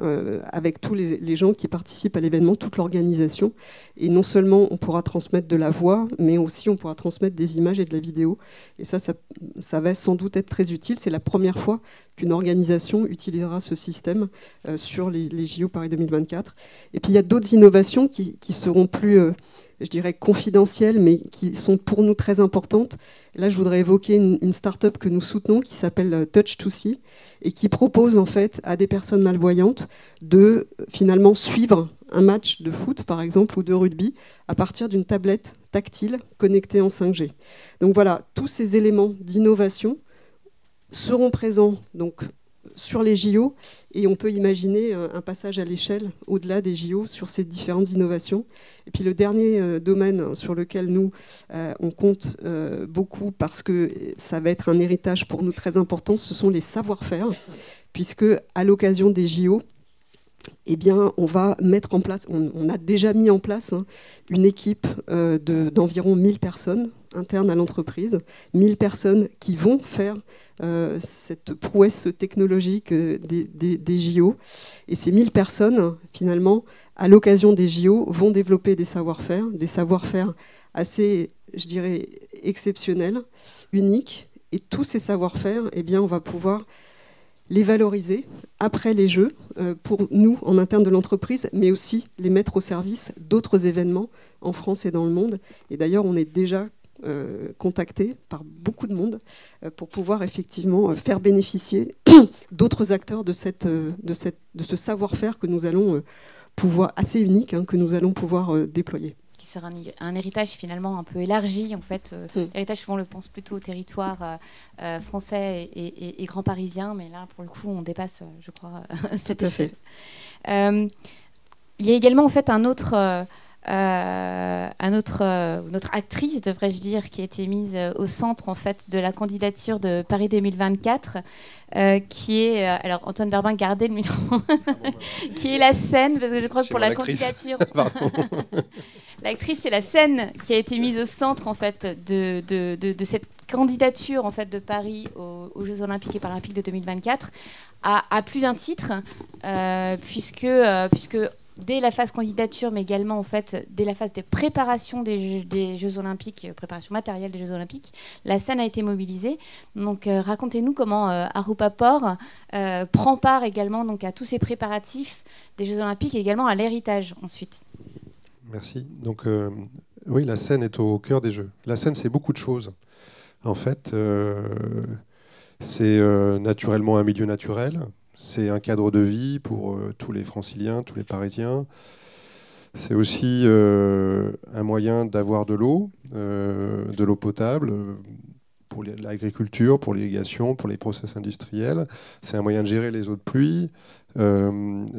avec tous les gens qui participent à l'événement, toute l'organisation. Et non seulement on pourra transmettre de la voix, mais aussi on pourra transmettre des images et de la vidéo. Et ça va sans doute être très utile. C'est la première fois qu'une organisation utilisera ce système sur les JO Paris 2024. Et puis il y a d'autres innovations qui seront plus... je dirais confidentielles, mais qui sont pour nous très importantes. Là, je voudrais évoquer une start-up que nous soutenons qui s'appelle Touch2See et qui propose en fait à des personnes malvoyantes de finalement suivre un match de foot, par exemple, ou de rugby à partir d'une tablette tactile connectée en 5G. Donc voilà, tous ces éléments d'innovation seront présents donc sur les JO, et on peut imaginer un passage à l'échelle au-delà des JO sur ces différentes innovations. Et puis le dernier domaine sur lequel nous, on compte beaucoup, parce que ça va être un héritage pour nous très important, ce sont les savoir-faire, puisque à l'occasion des JO, eh bien, on va mettre en place, on a déjà mis en place une équipe d'environ 1000 personnes internes à l'entreprise, 1000 personnes qui vont faire cette prouesse technologique des JO. Et ces 1000 personnes, finalement, à l'occasion des JO, vont développer des savoir-faire assez, je dirais, exceptionnels, uniques. Et tous ces savoir-faire, eh bien, on va pouvoir les valoriser après les Jeux pour nous en interne de l'entreprise, mais aussi les mettre au service d'autres événements en France et dans le monde. Et d'ailleurs, on est déjà contacté par beaucoup de monde pour pouvoir effectivement faire bénéficier d'autres acteurs de ce savoir-faire que nous allons pouvoir, assez unique, que nous allons pouvoir déployer. Qui sera un héritage finalement un peu élargi en fait. Héritage, souvent on le pense plutôt au territoire français et grand parisien, mais là pour le coup on dépasse, je crois, cette échelle. Il y a également en fait notre actrice, devrais-je dire, qui a été mise au centre en fait de la candidature de Paris 2024, qui est alors Antoine Berbin, gardez le micro, qui est la scène, parce que je crois que pour la candidature, l'actrice, c'est la scène qui a été mise au centre en fait de cette candidature en fait de Paris aux Jeux Olympiques et Paralympiques de 2024 à plus d'un titre, puisque dès la phase candidature, mais également en fait dès la phase des préparations des Jeux Olympiques, préparation matérielle des Jeux Olympiques, la scène a été mobilisée. Donc racontez-nous comment Arupa Port prend part également donc à tous ces préparatifs des Jeux Olympiques et également à l'héritage ensuite. Merci. Donc oui, la scène est au cœur des Jeux. La scène, c'est beaucoup de choses. En fait, c'est naturellement un milieu naturel. C'est un cadre de vie pour tous les Franciliens, tous les Parisiens. C'est aussi un moyen d'avoir de l'eau potable pour l'agriculture, pour l'irrigation, pour les process industriels. C'est un moyen de gérer les eaux de pluie.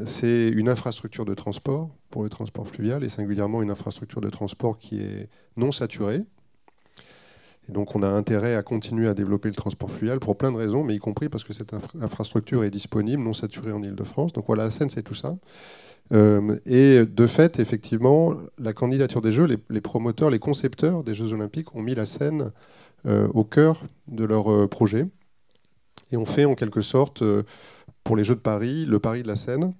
C'est une infrastructure de transport pour le transport fluvial et singulièrement une infrastructure de transport qui est non saturée. Et donc on a intérêt à continuer à développer le transport fluvial pour plein de raisons, mais y compris parce que cette infrastructure est disponible, non saturée en Île-de-France. Donc voilà, la Seine, c'est tout ça. Et de fait, effectivement, la candidature des Jeux, les promoteurs, les concepteurs des Jeux Olympiques ont mis la Seine au cœur de leur projet. Et on fait en quelque sorte, pour les Jeux de Paris, le Paris de la Seine,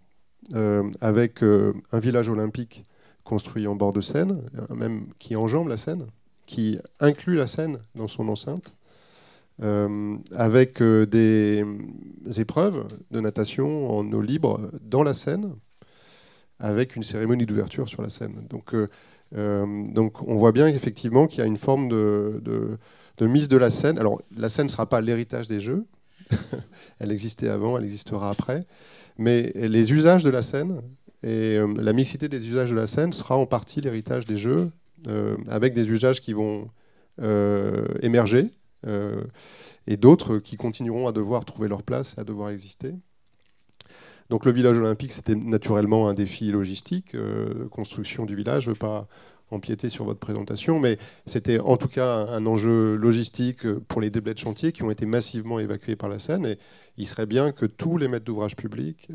avec un village olympique construit en bord de Seine, même qui enjambe la Seine, qui inclut la Seine dans son enceinte, avec des épreuves de natation en eau libre dans la Seine, avec une cérémonie d'ouverture sur la Seine. Donc on voit bien effectivement qu'il y a une forme de mise de la Seine. Alors la Seine ne sera pas l'héritage des Jeux, elle existait avant, elle existera après, mais les usages de la Seine et la mixité des usages de la Seine sera en partie l'héritage des Jeux, avec des usages qui vont émerger et d'autres qui continueront à devoir trouver leur place, à devoir exister. Donc le village olympique, c'était naturellement un défi logistique, construction du village. Je ne veux pas empiéter sur votre présentation, mais c'était en tout cas un enjeu logistique pour les déblais de chantier qui ont été massivement évacués par la Seine. Et il serait bien que tous les maîtres d'ouvrage publics,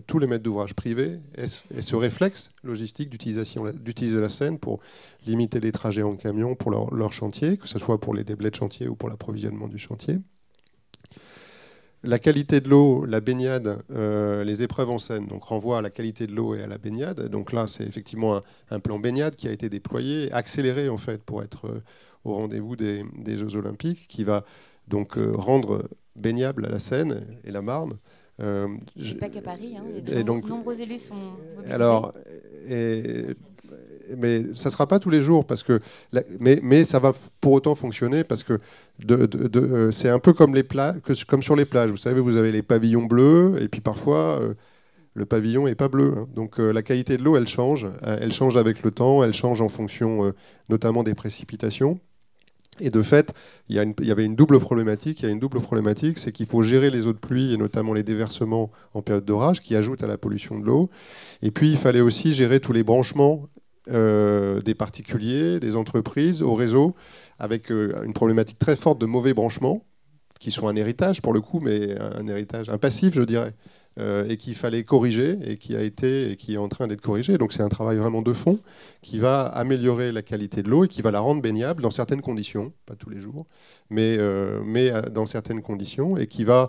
tous les maîtres d'ouvrage privés aient ce réflexe logistique d'utiliser la Seine pour limiter les trajets en camion pour leur chantier, que ce soit pour les déblais de chantier ou pour l'approvisionnement du chantier. La qualité de l'eau, la baignade, les épreuves en Seine donc renvoient à la qualité de l'eau et à la baignade. Donc là, c'est effectivement un plan baignade qui a été déployé, accéléré en fait pour être au rendez-vous des Jeux Olympiques, qui va donc rendre baignable la Seine et la Marne. Pas qu'à Paris, hein, de nombreux élus sont mobilisés. Alors, mais ça ne sera pas tous les jours, parce que, mais ça va pour autant fonctionner, parce que c'est un peu comme, comme sur les plages. Vous savez, vous avez les pavillons bleus, et puis parfois, le pavillon n'est pas bleu. Hein. Donc la qualité de l'eau, elle change avec le temps, elle change en fonction notamment des précipitations. Et de fait, il y avait une double problématique. Il y a une double problématique, c'est qu'il faut gérer les eaux de pluie, et notamment les déversements en période d'orage, qui ajoutent à la pollution de l'eau. Et puis, il fallait aussi gérer tous les branchements des particuliers, des entreprises au réseau, avec une problématique très forte de mauvais branchements, qui sont un héritage pour le coup, mais un héritage, un passif, je dirais, et qu'il fallait corriger, et qui est en train d'être corrigé. Donc c'est un travail vraiment de fond qui va améliorer la qualité de l'eau et qui va la rendre baignable dans certaines conditions, pas tous les jours, mais dans certaines conditions, et qui va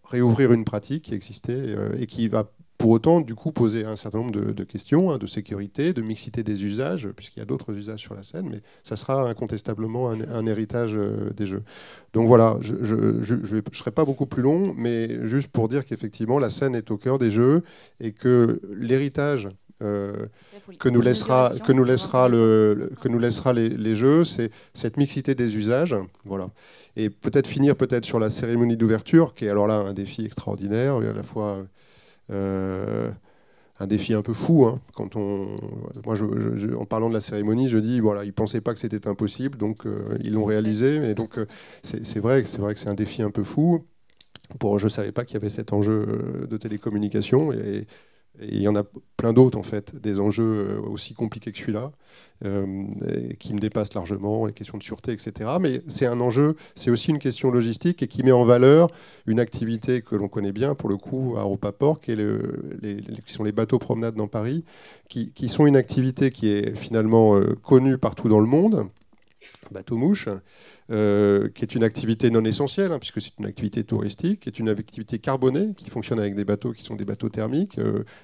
réouvrir une pratique qui existait et qui va pour autant, du coup, poser un certain nombre de questions de sécurité, de mixité des usages, puisqu'il y a d'autres usages sur la Seine, mais ça sera incontestablement un héritage des Jeux. Donc voilà, je ne serai pas beaucoup plus long, mais juste pour dire qu'effectivement, la Seine est au cœur des Jeux et que l'héritage que nous laissera les Jeux, c'est cette mixité des usages. Voilà. Et peut-être finir sur la cérémonie d'ouverture, qui est alors là un défi extraordinaire, à la fois... un défi un peu fou. Hein. Moi, en parlant de la cérémonie, je dis voilà, ils ne pensaient pas que c'était impossible, donc ils l'ont réalisé. Mais donc c'est vrai que c'est un défi un peu fou. Je ne savais pas qu'il y avait cet enjeu de télécommunication. Et il y en a plein d'autres, en fait, des enjeux aussi compliqués que celui-là, qui me dépassent largement, les questions de sûreté, etc. Mais c'est un enjeu, c'est aussi une question logistique et qui met en valeur une activité que l'on connaît bien, pour le coup, à Europaport, qui sont les bateaux promenades dans Paris, qui sont une activité qui est finalement connue partout dans le monde, bateau-mouche, qui est une activité non essentielle, hein, puisque c'est une activité touristique, qui est une activité carbonée, qui fonctionne avec des bateaux qui sont des bateaux thermiques,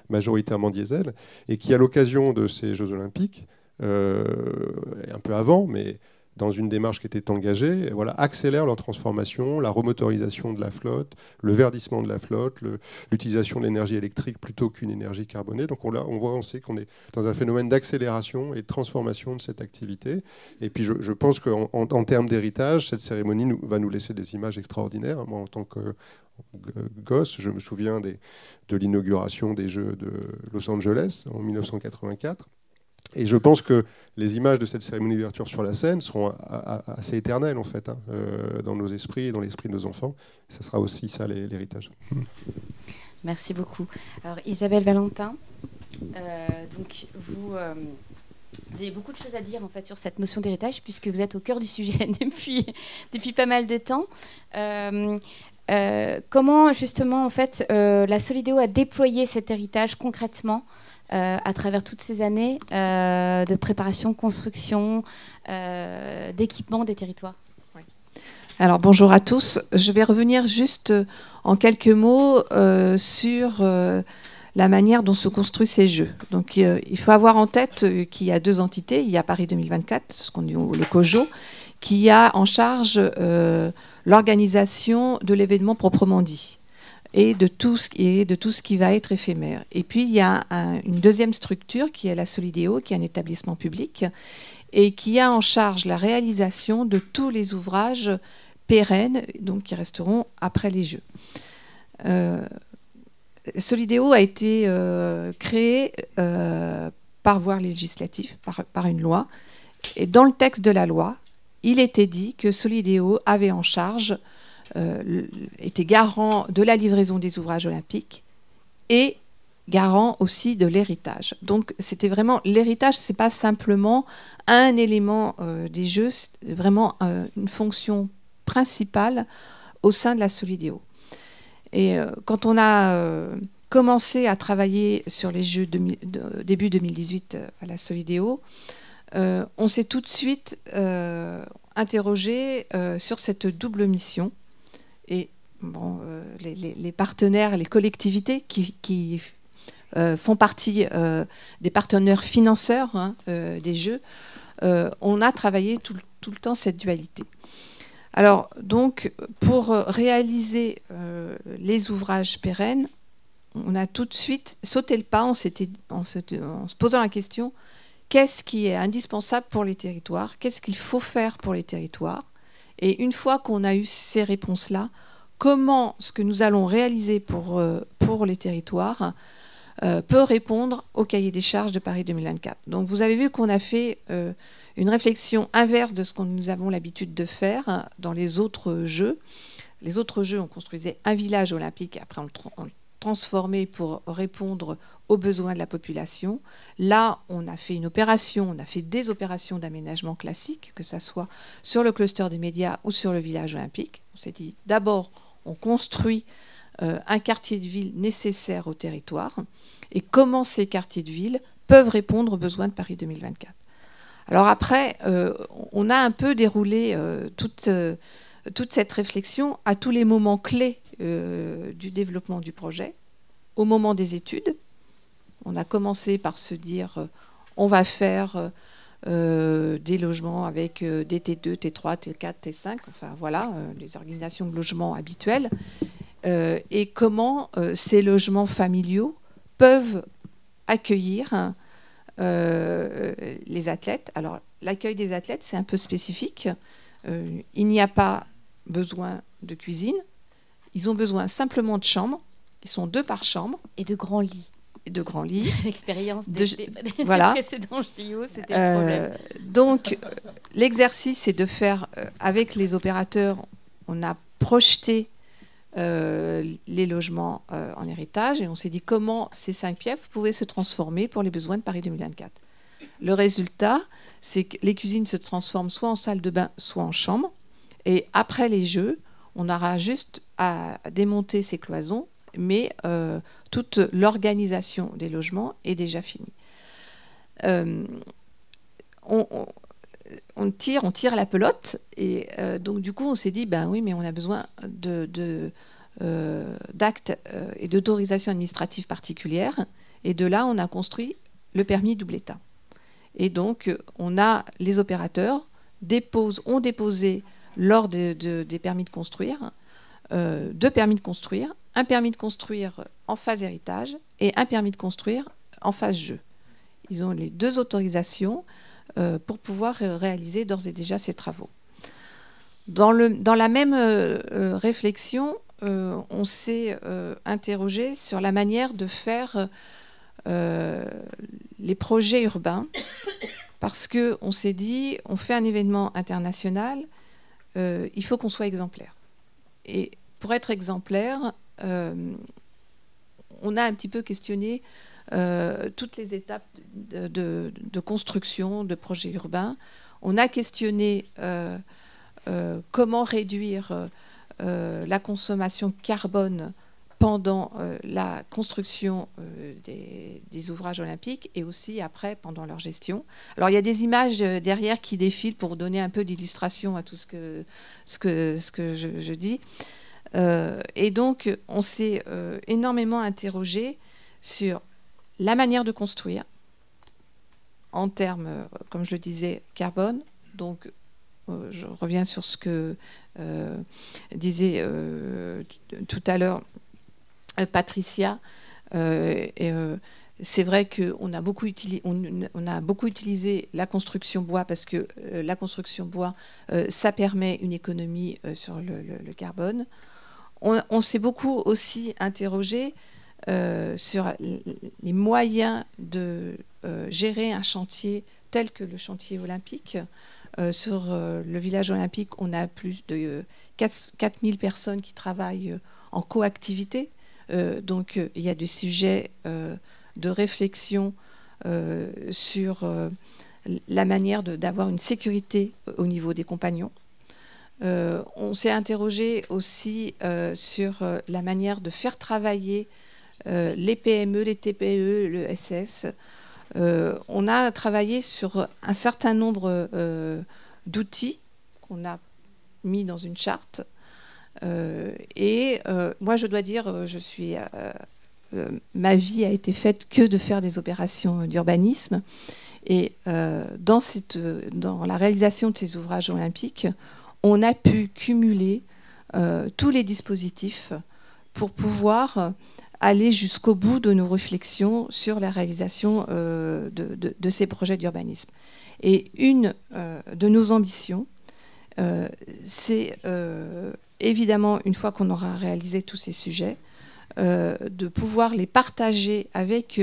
majoritairement diesel, et qui, à l'occasion de ces Jeux Olympiques, un peu avant, mais dans une démarche qui était engagée, voilà, accélère leur transformation, la remotorisation de la flotte, le verdissement de la flotte, l'utilisation de l'énergie électrique plutôt qu'une énergie carbonée. Donc on sait qu'on est dans un phénomène d'accélération et de transformation de cette activité. Et puis je pense qu'en termes d'héritage, cette cérémonie va nous laisser des images extraordinaires. Moi, en tant que gosse, je me souviens de l'inauguration des Jeux de Los Angeles en 1984. Et je pense que les images de cette cérémonie d'ouverture sur la Seine seront assez éternelles, en fait, hein, dans nos esprits et dans l'esprit de nos enfants. Ça sera aussi ça, l'héritage. Merci beaucoup. Alors, Isabelle Valentin, donc vous avez beaucoup de choses à dire, en fait, sur cette notion d'héritage, puisque vous êtes au cœur du sujet depuis pas mal de temps. Comment, justement, en fait, la Solideo a déployé cet héritage concrètement à travers toutes ces années de préparation, construction, d'équipement des territoires? Oui. Alors bonjour à tous. Je vais revenir juste en quelques mots sur la manière dont se construisent ces Jeux. Donc il faut avoir en tête qu'il y a deux entités. Il y a Paris 2024, ce qu'on dit le COJO. qui a en charge l'organisation de l'événement proprement dit et de tout ce qui va être éphémère. Et puis il y a une deuxième structure qui est la Solidéo, qui est un établissement public et qui a en charge la réalisation de tous les ouvrages pérennes, donc qui resteront après les Jeux. Solidéo a été créé par voie législative, par une loi. Et dans le texte de la loi, il était dit que Solidéo avait en charge, était garant de la livraison des ouvrages olympiques et garant aussi de l'héritage. Donc c'était vraiment l'héritage, c'est pas simplement un élément des Jeux, c'est vraiment une fonction principale au sein de la Solidéo. Et quand on a commencé à travailler sur les Jeux début 2018 à la Solidéo, on s'est tout de suite interrogé sur cette double mission. Et bon, les partenaires, les collectivités qui font partie des partenaires financeurs des Jeux, on a travaillé tout le temps cette dualité. Alors, donc, pour réaliser les ouvrages pérennes, on a tout de suite sauté le pas en se posant la question, qu'est-ce qui est indispensable pour les territoires? Qu'est-ce qu'il faut faire pour les territoires? Et une fois qu'on a eu ces réponses-là, comment ce que nous allons réaliser pour les territoires peut répondre au cahier des charges de Paris 2024. Donc vous avez vu qu'on a fait une réflexion inverse de ce que nous avons l'habitude de faire dans les autres Jeux. Les autres Jeux, on construisait un village olympique, après on le transformait pour répondre aux besoins de la population. Là, on a fait une opération, on a fait des opérations d'aménagement classiques, que ce soit sur le cluster des médias ou sur le village olympique. On s'est dit, d'abord, on construit un quartier de ville nécessaire au territoire et comment ces quartiers de ville peuvent répondre aux besoins de Paris 2024. Alors après, on a un peu déroulé toute cette réflexion à tous les moments clés du développement du projet. Au moment des études, on a commencé par se dire on va faire des logements avec des T2, T3, T4, T5, enfin voilà, les organisations de logements habituelles, et comment ces logements familiaux peuvent accueillir les athlètes. Alors l'accueil des athlètes, c'est un peu spécifique. Il n'y a pas besoin de cuisine. Ils ont besoin simplement de chambres. Ils sont 2 par chambre. Et de grands lits. Et de grands lits. L'expérience des voilà. précédents JO, c'était le problème. Donc, l'exercice, c'est de faire, avec les opérateurs, on a projeté les logements en héritage et on s'est dit comment ces 5 fiefs pouvaient se transformer pour les besoins de Paris 2024. Le résultat, c'est que les cuisines se transforment soit en salle de bain, soit en chambre. Et après les Jeux, on aura juste à démonter ces cloisons, mais toute l'organisation des logements est déjà finie. On tire la pelote, et donc du coup on s'est dit, ben oui, mais on a besoin d'actes et d'autorisations administratives particulières, et de là on a construit le permis double état. Et donc les opérateurs ont déposé lors des permis de construire 2 permis de construire, un permis de construire en phase héritage et un permis de construire en phase jeu. Ils ont les 2 autorisations pour pouvoir réaliser d'ores et déjà ces travaux. Dans la même réflexion, on s'est interrogé sur la manière de faire les projets urbains, parce qu'on s'est dit, on fait un événement international, il faut qu'on soit exemplaire. Et pour être exemplaire, on a un petit peu questionné toutes les étapes de construction de projets urbains. On a questionné comment réduire la consommation carbone pendant la construction des ouvrages olympiques et aussi après pendant leur gestion. Alors il y a des images derrière qui défilent pour donner un peu d'illustration à tout ce que je dis. Et donc on s'est énormément interrogé sur la manière de construire en termes, comme je le disais, carbone. Donc je reviens sur ce que disait tout à l'heure Patricia. C'est vrai qu'on a beaucoup utilisé la construction bois parce que la construction bois, ça permet une économie sur le carbone. On s'est beaucoup aussi interrogé sur les moyens de gérer un chantier tel que le chantier olympique. Sur le village olympique, on a plus de 4000 personnes qui travaillent en coactivité. Donc il y a des sujets de réflexion sur la manière d'avoir une sécurité au niveau des compagnons. On s'est interrogé aussi sur la manière de faire travailler les PME, les TPE, le SS. On a travaillé sur un certain nombre d'outils qu'on a mis dans une charte. Moi, je dois dire, ma vie a été faite que de faire des opérations d'urbanisme. Et dans la réalisation de ces ouvrages olympiques, on a pu cumuler tous les dispositifs pour pouvoir aller jusqu'au bout de nos réflexions sur la réalisation de ces projets d'urbanisme. Et une de nos ambitions, c'est évidemment, une fois qu'on aura réalisé tous ces sujets, de pouvoir les partager avec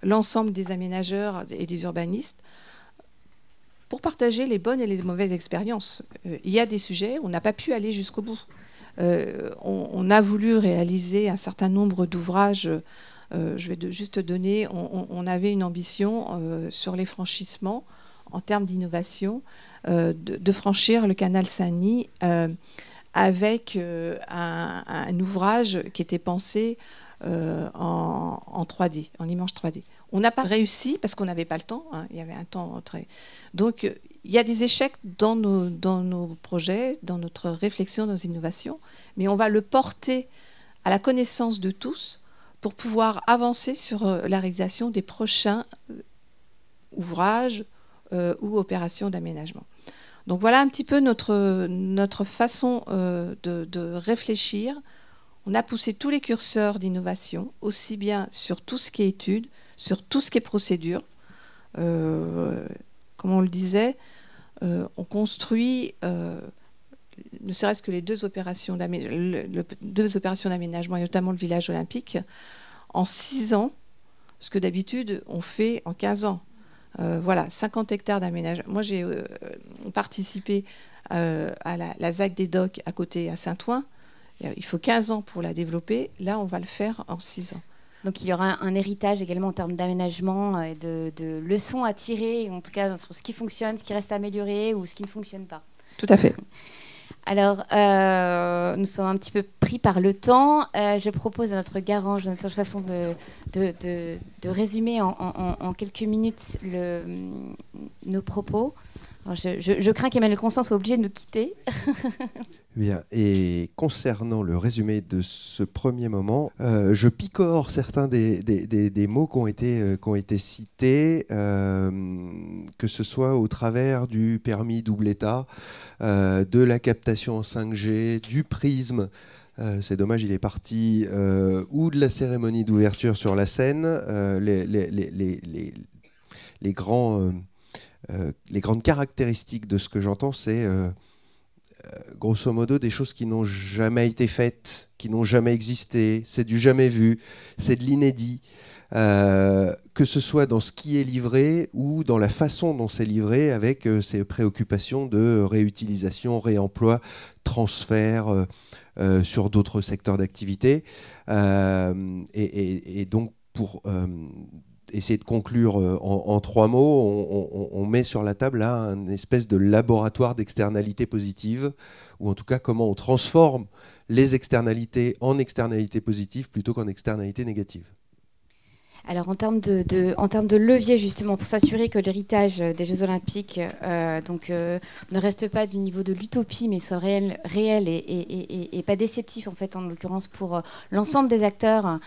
l'ensemble des aménageurs et des urbanistes pour partager les bonnes et les mauvaises expériences. Il y a des sujets où on n'a pas pu aller jusqu'au bout. On a voulu réaliser un certain nombre d'ouvrages. Je vais juste donner, on avait une ambition sur les franchissements en termes d'innovation, de franchir le canal Saint-Denis avec un ouvrage qui était pensé en 3D, en image 3D. On n'a pas réussi parce qu'on n'avait pas le temps, hein, il y avait un temps très... Donc il y a des échecs dans nos projets, dans notre réflexion, dans nos innovations, mais on va le porter à la connaissance de tous pour pouvoir avancer sur la réalisation des prochains ouvrages ou opérations d'aménagement. Donc voilà un petit peu notre façon de réfléchir. On a poussé tous les curseurs d'innovation, aussi bien sur tout ce qui est études, sur tout ce qui est procédure. Comme on le disait, on construit, ne serait-ce que les deux opérations d'aménagement, et notamment le village olympique, en 6 ans, ce que d'habitude on fait en 15 ans. Voilà, 50 hectares d'aménagement. Moi, j'ai participé à la ZAC des Docks à côté, à Saint-Ouen. Il faut 15 ans pour la développer. Là, on va le faire en 6 ans. Donc il y aura un héritage également en termes d'aménagement et de leçons à tirer, en tout cas sur ce qui fonctionne, ce qui reste à améliorer ou ce qui ne fonctionne pas. Tout à fait. Alors, nous sommes un petit peu pris par le temps. Je propose à notre Garange, de notre façon de résumer en quelques minutes nos propos. Alors, je crains qu'Emmanuel Constant soit obligé de nous quitter. Bien. Et concernant le résumé de ce premier moment, je picore certains des mots qui ont été cités, que ce soit au travers du permis double état, de la captation en 5G, du prisme. C'est dommage, il est parti, ou de la cérémonie d'ouverture sur la Seine, les grandes caractéristiques de ce que j'entends, c'est grosso modo des choses qui n'ont jamais été faites, qui n'ont jamais existé, c'est du jamais vu, c'est de l'inédit, que ce soit dans ce qui est livré ou dans la façon dont c'est livré, avec ces préoccupations de réutilisation, réemploi, transfert sur d'autres secteurs d'activité. Et donc, pour essayer de conclure en 3 mots, on met sur la table là une espèce de laboratoire d'externalités positives, ou en tout cas comment on transforme les externalités en externalités positives plutôt qu'en externalités négatives. Alors en termes de levier justement pour s'assurer que l'héritage des Jeux Olympiques ne reste pas du niveau de l'utopie mais soit réel et pas déceptif en fait, en l'occurrence pour l'ensemble des acteurs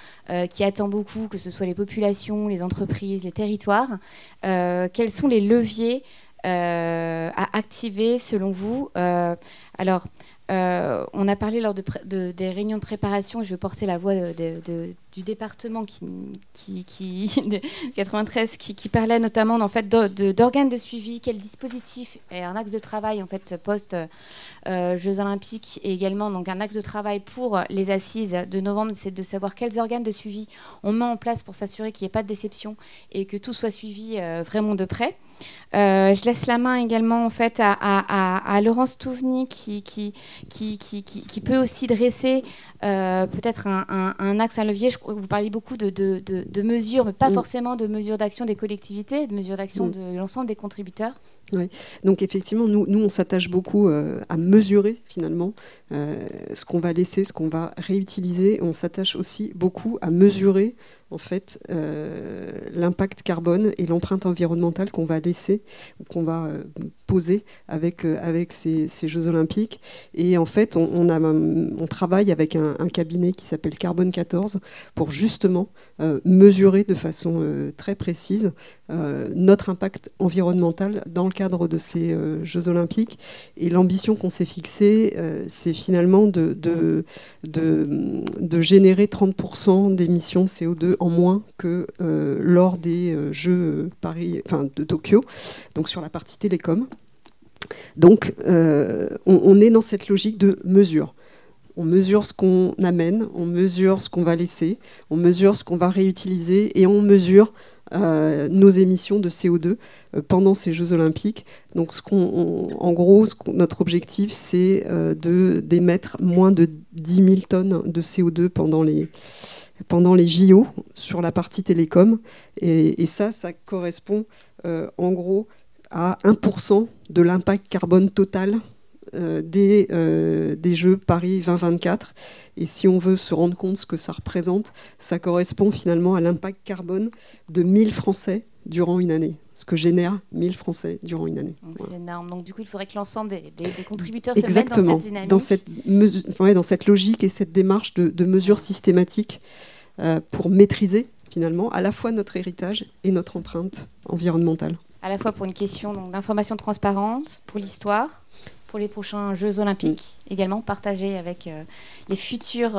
qui attendent beaucoup, que ce soit les populations, les entreprises, les territoires, quels sont les leviers à activer selon vous? Alors, on a parlé lors des réunions de préparation, je vais porter la voix du département de 93 qui parlait notamment en fait, d'organes de suivi, quel dispositif est un axe de travail en fait, post-Jeux Olympiques, et également donc, un axe de travail pour les assises de novembre, c'est de savoir quels organes de suivi on met en place pour s'assurer qu'il n'y ait pas de déception et que tout soit suivi vraiment de près. Je laisse la main également en fait, à Laurence Touvny qui peut aussi dresser peut-être un axe, un levier. Vous parliez beaucoup de mesures, mais pas forcément de mesures d'action des collectivités, de mesures d'action de l'ensemble des contributeurs. Oui. Donc effectivement, nous on s'attache beaucoup à mesurer finalement ce qu'on va laisser, ce qu'on va réutiliser. On s'attache aussi beaucoup à mesurer en fait l'impact carbone et l'empreinte environnementale qu'on va laisser, qu'on va poser avec ces Jeux Olympiques. Et en fait, on travaille avec un cabinet qui s'appelle Carbone 14 pour justement mesurer de façon très précise notre impact environnemental dans le cadre de ces Jeux Olympiques. Et l'ambition qu'on s'est fixée, c'est finalement de générer 30% d'émissions CO2 en moins que lors des Jeux de Tokyo, donc sur la partie télécom. Donc on est dans cette logique de mesure. On mesure ce qu'on amène, on mesure ce qu'on va laisser, on mesure ce qu'on va réutiliser et on mesure nos émissions de CO2 pendant ces Jeux Olympiques. Donc en gros, notre objectif, c'est d'émettre moins de 10 000 tonnes de CO2 pendant les JO sur la partie télécom. Et ça correspond en gros à 1% de l'impact carbone total des Jeux Paris 2024. Et si on veut se rendre compte ce que ça représente, ça correspond finalement à l'impact carbone de 1000 Français durant une année. Ce que génère 1000 Français durant une année. Donc c'est énorme. Donc du coup, il faudrait que l'ensemble des contributeurs Exactement. se mettent dans cette dynamique. Dans cette logique et cette démarche de mesure systématique pour maîtriser finalement à la fois notre héritage et notre empreinte environnementale. À la fois pour une question d'information, de transparence, pour l'histoire, pour les prochains Jeux Olympiques, également partagés avec les futures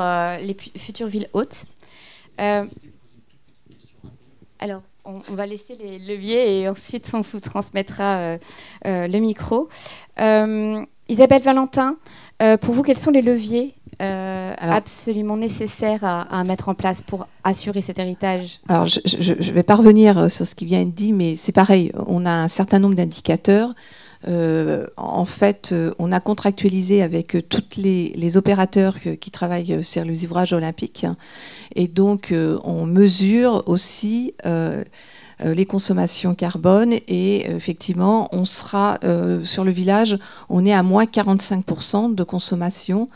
villes hôtes. Alors, on va laisser les leviers et ensuite on vous transmettra le micro. Isabelle Valentin, pour vous, quels sont les leviers absolument nécessaires à mettre en place pour assurer cet héritage? Alors, je ne vais pas revenir sur ce qui vient d'être dit, mais c'est pareil, on a un certain nombre d'indicateurs. En fait, on a contractualisé avec tous les opérateurs qui travaillent sur les ouvrages olympiques. Et donc, on mesure aussi les consommations carbone. Et effectivement, on sera sur le village, on est à moins 45% de consommation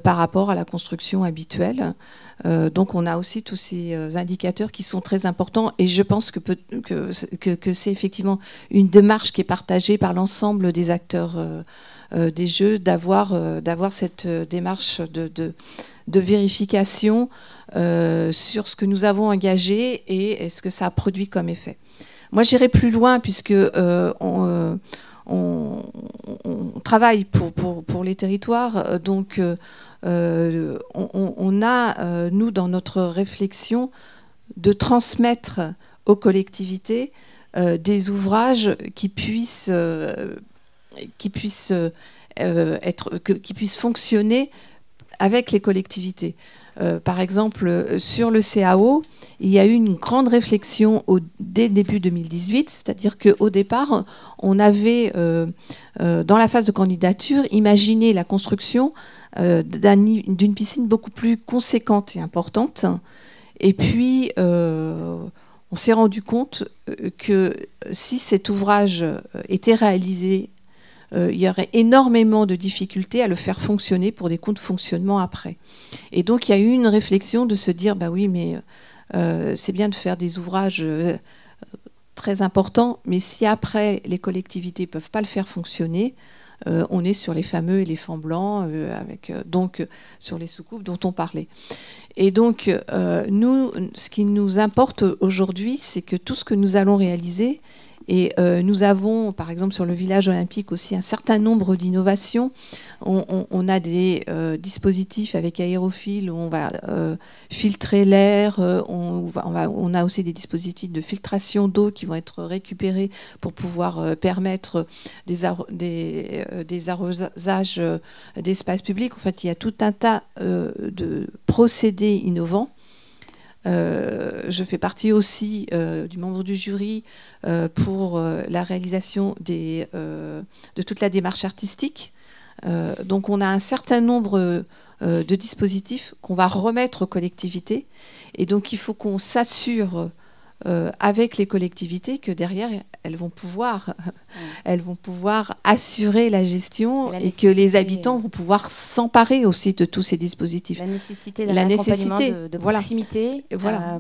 par rapport à la construction habituelle. Donc on a aussi tous ces indicateurs qui sont très importants et je pense que c'est effectivement une démarche qui est partagée par l'ensemble des acteurs des Jeux d'avoir cette démarche de vérification sur ce que nous avons engagé et ce que ça a produit comme effet. Moi j'irai plus loin puisque on travaille pour les territoires, donc on a, nous, dans notre réflexion, de transmettre aux collectivités des ouvrages qui puissent fonctionner avec les collectivités. Par exemple, sur le CAO, il y a eu une grande réflexion dès début 2018, c'est-à-dire qu'au départ, on avait, dans la phase de candidature, imaginé la construction d'une piscine beaucoup plus conséquente et importante. Et puis, on s'est rendu compte que si cet ouvrage était réalisé, il y aurait énormément de difficultés à le faire fonctionner pour des coûts de fonctionnement après. Et donc, il y a eu une réflexion de se dire, bah oui, mais c'est bien de faire des ouvrages très importants, mais si après, les collectivités ne peuvent pas le faire fonctionner, on est sur les fameux éléphants blancs, donc sur les soucoupes dont on parlait. Et donc, nous, ce qui nous importe aujourd'hui, c'est que tout ce que nous allons réaliser Et nous avons, par exemple, sur le village olympique aussi un certain nombre d'innovations. On a des dispositifs avec aérophiles où on va filtrer l'air. On a aussi des dispositifs de filtration d'eau qui vont être récupérés pour pouvoir permettre des arrosages d'espaces publics. En fait, il y a tout un tas de procédés innovants. Je fais partie aussi du membre du jury pour la réalisation de toute la démarche artistique. Donc on a un certain nombre de dispositifs qu'on va remettre aux collectivités. Et donc il faut qu'on s'assure avec les collectivités que derrière, elles vont pouvoir assurer la gestion et que les habitants vont pouvoir s'emparer aussi de tous ces dispositifs. La nécessité d'un accompagnement de proximité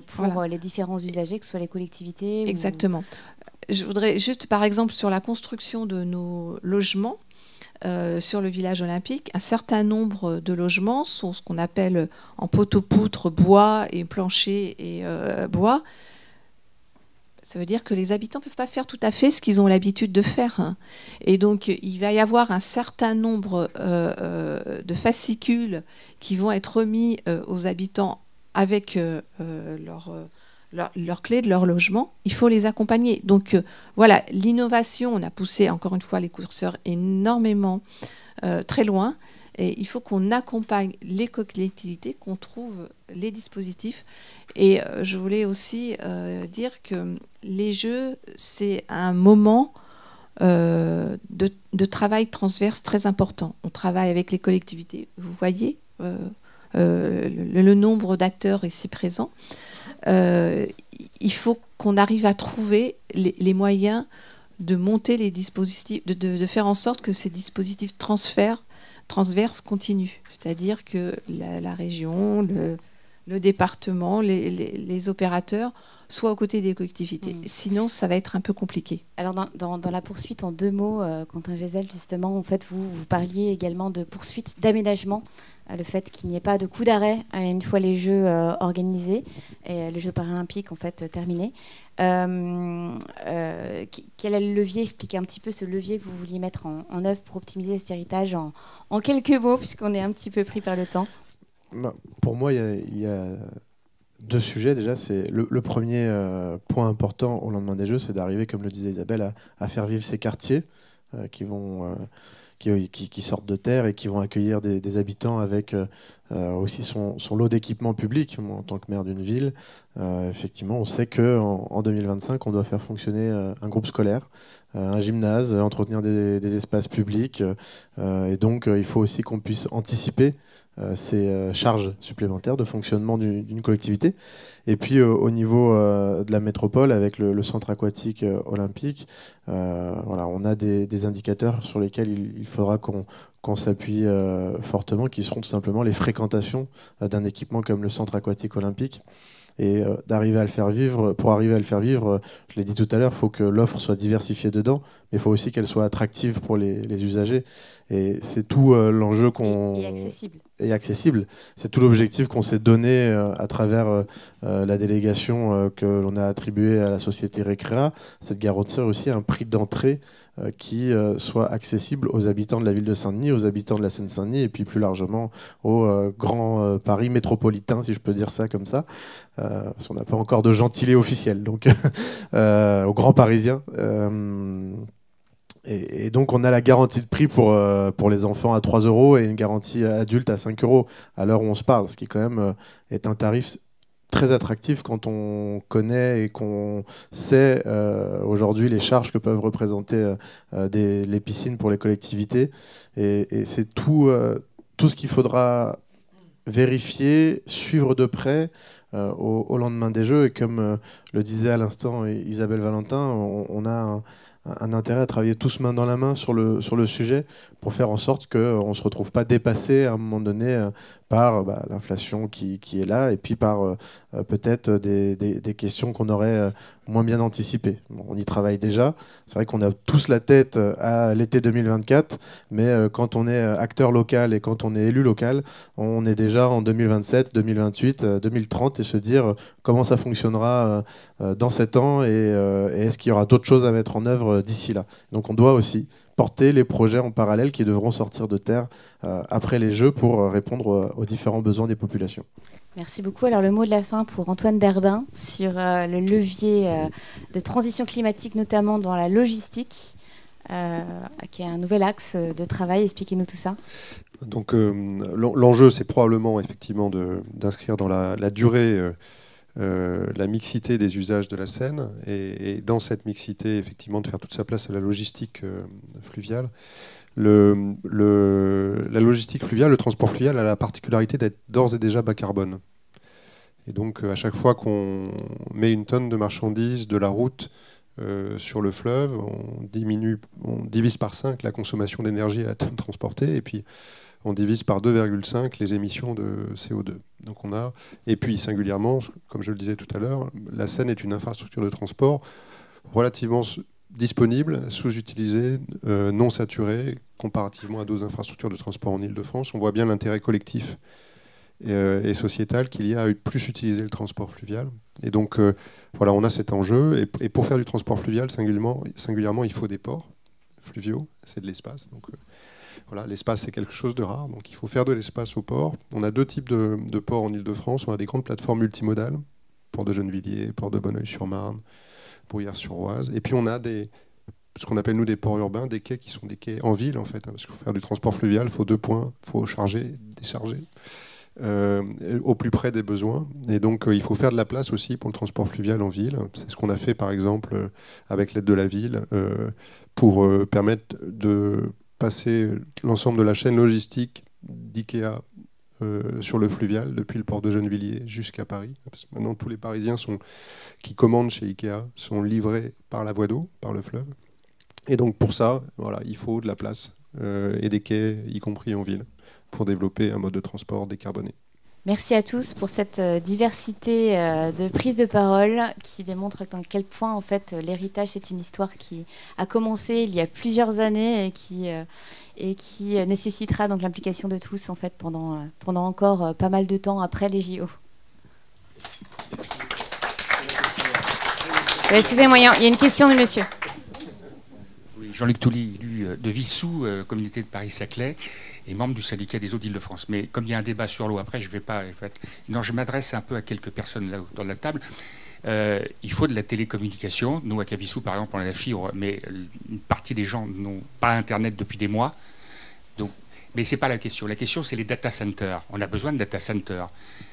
pour les différents usagers, que ce soit les collectivités. Exactement. Je voudrais juste, par exemple, sur la construction de nos logements, sur le village olympique, un certain nombre de logements sont ce qu'on appelle en poteau-poutre, bois et plancher et bois. Ça veut dire que les habitants ne peuvent pas faire tout à fait ce qu'ils ont l'habitude de faire. Et donc, il va y avoir un certain nombre de fascicules qui vont être remis aux habitants avec leur clé de leur logement. Il faut les accompagner. Donc, voilà, l'innovation, on a poussé, encore une fois, les curseurs énormément très loin. Et il faut qu'on accompagne les collectivités, qu'on trouve les dispositifs. Et je voulais aussi dire que les jeux, c'est un moment de travail transverse très important. On travaille avec les collectivités. Vous voyez le nombre d'acteurs ici présents. Il faut qu'on arrive à trouver les moyens de monter les dispositifs, de faire en sorte que ces dispositifs transverses continuent. C'est-à-dire que la région, le département, les opérateurs soient aux côtés des collectivités. Sinon, ça va être un peu compliqué. Alors, dans la poursuite, en 2 mots, Quentin Gesell, justement, en fait, vous parliez également de poursuite d'aménagement, le fait qu'il n'y ait pas de coup d'arrêt une fois les Jeux organisés et les Jeux paralympiques, en fait, terminés. Quel est le levier? Expliquez un petit peu ce levier que vous vouliez mettre en œuvre pour optimiser cet héritage en quelques mots, puisqu'on est un petit peu pris par le temps. Pour moi, il y a 2 sujets. Déjà, c'est le premier point important au lendemain des Jeux, c'est d'arriver, comme le disait Isabelle, à faire vivre ces quartiers qui sortent de terre et qui vont accueillir des habitants avec aussi son lot d'équipements publics. Moi, en tant que maire d'une ville, effectivement, on sait qu'en 2025, on doit faire fonctionner un groupe scolaire, un gymnase, entretenir des espaces publics. Et donc, il faut aussi qu'on puisse anticiper ces charges supplémentaires de fonctionnement d'une collectivité. Et puis au niveau de la métropole, avec le centre aquatique olympique, voilà, on a des indicateurs sur lesquels il faudra qu'on s'appuie fortement, qui seront tout simplement les fréquentations d'un équipement comme le centre aquatique olympique. Et d'arriver à le faire vivre, pour arriver à le faire vivre, je l'ai dit tout à l'heure, il faut que l'offre soit diversifiée dedans, mais il faut aussi qu'elle soit attractive pour les usagers. Et c'est tout l'enjeu Et accessible. Et accessible. C'est tout l'objectif qu'on s'est donné à travers la délégation que l'on a attribuée à la société Récréa, c'est de garantir aussi un prix d'entrée qui soit accessible aux habitants de la ville de Saint-Denis, aux habitants de la Seine-Saint-Denis et puis plus largement au grand Paris métropolitain, si je peux dire ça comme ça, parce qu'on n'a pas encore de gentilé officiel, donc aux grands Parisiens. Et donc on a la garantie de prix pour les enfants à 3 € et une garantie adulte à 5 € à l'heure où on se parle, ce qui quand même est un tarif très attractif quand on connaît et qu'on sait aujourd'hui les charges que peuvent représenter les piscines pour les collectivités. Et c'est tout ce qu'il faudra vérifier, suivre de près au lendemain des Jeux. Et comme le disait à l'instant Isabelle Valentin, on a un intérêt à travailler tous main dans la main sur le sujet pour faire en sorte qu'on ne se retrouve pas dépassé à un moment donné par l'inflation qui est là, et puis par peut-être des questions qu'on aurait moins bien anticipées. Bon, on y travaille déjà. C'est vrai qu'on a tous la tête à l'été 2024, mais quand on est acteur local et quand on est élu local, on est déjà en 2027, 2028, 2030, et se dire comment ça fonctionnera dans 7 ans, et est-ce qu'il y aura d'autres choses à mettre en œuvre d'ici là. Donc on doit aussi porter les projets en parallèle qui devront sortir de terre après les Jeux pour répondre aux différents besoins des populations. Merci beaucoup. Alors le mot de la fin pour Antoine Berbin sur le levier de transition climatique, notamment dans la logistique, qui est un nouvel axe de travail. Expliquez-nous tout ça. Donc l'enjeu, c'est probablement effectivement d'inscrire dans la durée la mixité des usages de la Seine, et dans cette mixité, effectivement, de faire toute sa place à la logistique fluviale. La logistique fluviale, le transport fluvial a la particularité d'être d'ores et déjà bas carbone. Et donc, à chaque fois qu'on met une tonne de marchandises de la route sur le fleuve, on divise par 5 la consommation d'énergie à la tonne transportée, et puis on divise par 2,5 les émissions de CO2. Donc on a, et puis singulièrement, comme je le disais tout à l'heure, la Seine est une infrastructure de transport relativement disponible, sous-utilisée, non saturée, comparativement à d'autres infrastructures de transport en Île-de-France. On voit bien l'intérêt collectif et sociétal qu'il y a à plus utiliser le transport fluvial. Et donc voilà, on a cet enjeu. Et pour faire du transport fluvial, singulièrement, il faut des ports fluviaux, c'est de l'espace. Donc voilà, l'espace, c'est quelque chose de rare, donc il faut faire de l'espace au port. On a 2 types de ports en Île-de-France. On a des grandes plateformes multimodales, port de Gennevilliers, port de Bonneuil-sur-Marne, Bruyères-sur-Oise. Et puis on a ce qu'on appelle nous des ports urbains, des quais qui sont des quais en ville en fait, parce que pour faire du transport fluvial, il faut 2 points, il faut charger, décharger, au plus près des besoins. Et donc il faut faire de la place aussi pour le transport fluvial en ville. C'est ce qu'on a fait par exemple avec l'aide de la ville pour permettre de passer l'ensemble de la chaîne logistique d'IKEA sur le fluvial, depuis le port de Gennevilliers jusqu'à Paris. Parce que maintenant, tous les Parisiens qui commandent chez IKEA sont livrés par la voie d'eau, par le fleuve. Et donc pour ça, voilà, il faut de la place et des quais, y compris en ville, pour développer un mode de transport décarboné. Merci à tous pour cette diversité de prise de parole qui démontre à quel point en fait l'héritage c'est une histoire qui a commencé il y a plusieurs années et qui nécessitera donc l'implication de tous en fait pendant encore pas mal de temps après les JO. Excusez-moi, il y a une question du monsieur. Oui, Jean-Luc Touly, élu de Vissou, communauté de Paris-Saclay, et membre du syndicat des eaux d'Île-de-France. Mais comme il y a un débat sur l'eau après, je vais pas... Non, je m'adresse un peu à quelques personnes là autour de la table. Il faut de la télécommunication. Nous, à Cavissou, par exemple, on a la fibre, mais une partie des gens n'ont pas Internet depuis des mois. Donc, mais ce n'est pas la question. La question, c'est les data centers. On a besoin de data centers.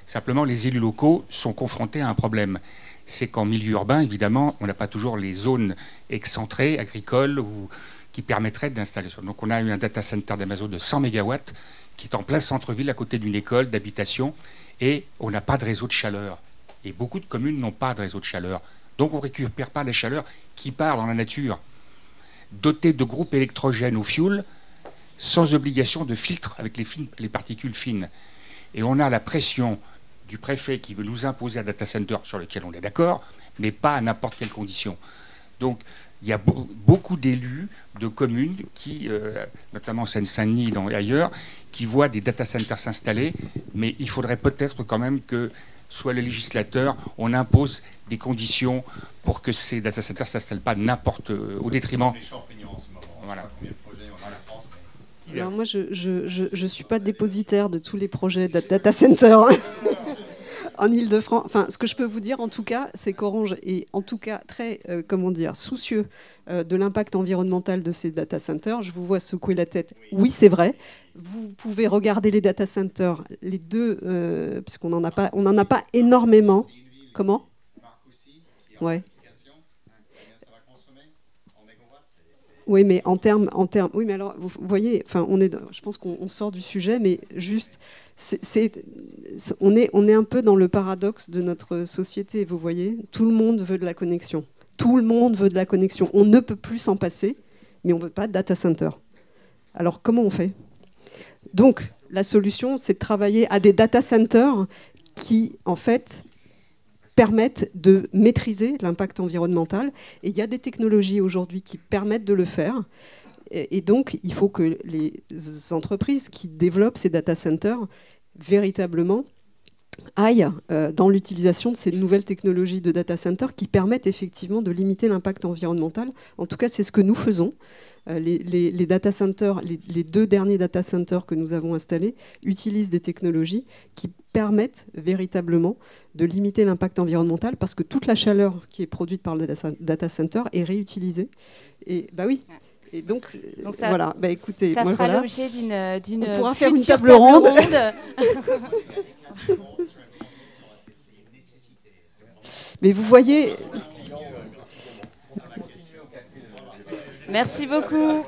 Simplement, les élus locaux sont confrontés à un problème. C'est qu'en milieu urbain, évidemment, on n'a pas toujours les zones excentrées, agricoles, ou qui permettrait d'installer ça. Donc on a eu un data center d'Amazon de 100 MW qui est en plein centre-ville à côté d'une école d'habitation et on n'a pas de réseau de chaleur. Et beaucoup de communes n'ont pas de réseau de chaleur. Donc on ne récupère pas la chaleur qui part dans la nature. Doté de groupes électrogènes au fioul, sans obligation de filtre avec les particules fines. Et on a la pression du préfet qui veut nous imposer un data center sur lequel on est d'accord, mais pas à n'importe quelle condition. Donc il y a beaucoup d'élus de communes qui, notamment Seine-Saint-Denis et ailleurs, qui voient des data centers s'installer, mais il faudrait peut-être quand même que soit le législateur, on impose des conditions pour que ces data centers ne s'installent pas n'importe au détriment. Voilà. Alors moi, je suis pas dépositaire de tous les projets de data center en Île-de-France. Enfin, ce que je peux vous dire, en tout cas, c'est qu'Orange est en tout cas très, soucieux de l'impact environnemental de ces data centers. Je vous vois secouer la tête. Oui, c'est vrai. Vous pouvez regarder les data centers, les deux, puisqu'on n'en a pas énormément. Comment ? Ouais. Oui, mais en termes, oui, mais alors, vous voyez, enfin, je pense qu'on sort du sujet, mais juste, on est un peu dans le paradoxe de notre société, vous voyez. Tout le monde veut de la connexion. Tout le monde veut de la connexion. On ne peut plus s'en passer, mais on ne veut pas de data center. Alors, comment on fait ? Donc, la solution, c'est de travailler à des data centers qui, en fait, permettent de maîtriser l'impact environnemental. Et il y a des technologies aujourd'hui qui permettent de le faire. Et donc, il faut que les entreprises qui développent ces data centers véritablement aillent dans l'utilisation de ces nouvelles technologies de data centers qui permettent effectivement de limiter l'impact environnemental. En tout cas, c'est ce que nous faisons. Les data centers, les 2 derniers data centers que nous avons installés utilisent des technologies qui permettent véritablement de limiter l'impact environnemental parce que toute la chaleur qui est produite par le data center est réutilisée. Et bah oui. Et donc ça, voilà, bah écoutez, ça moi, fera voilà. l'objet d'une On pourra faire une table ronde. Mais vous voyez. Merci beaucoup.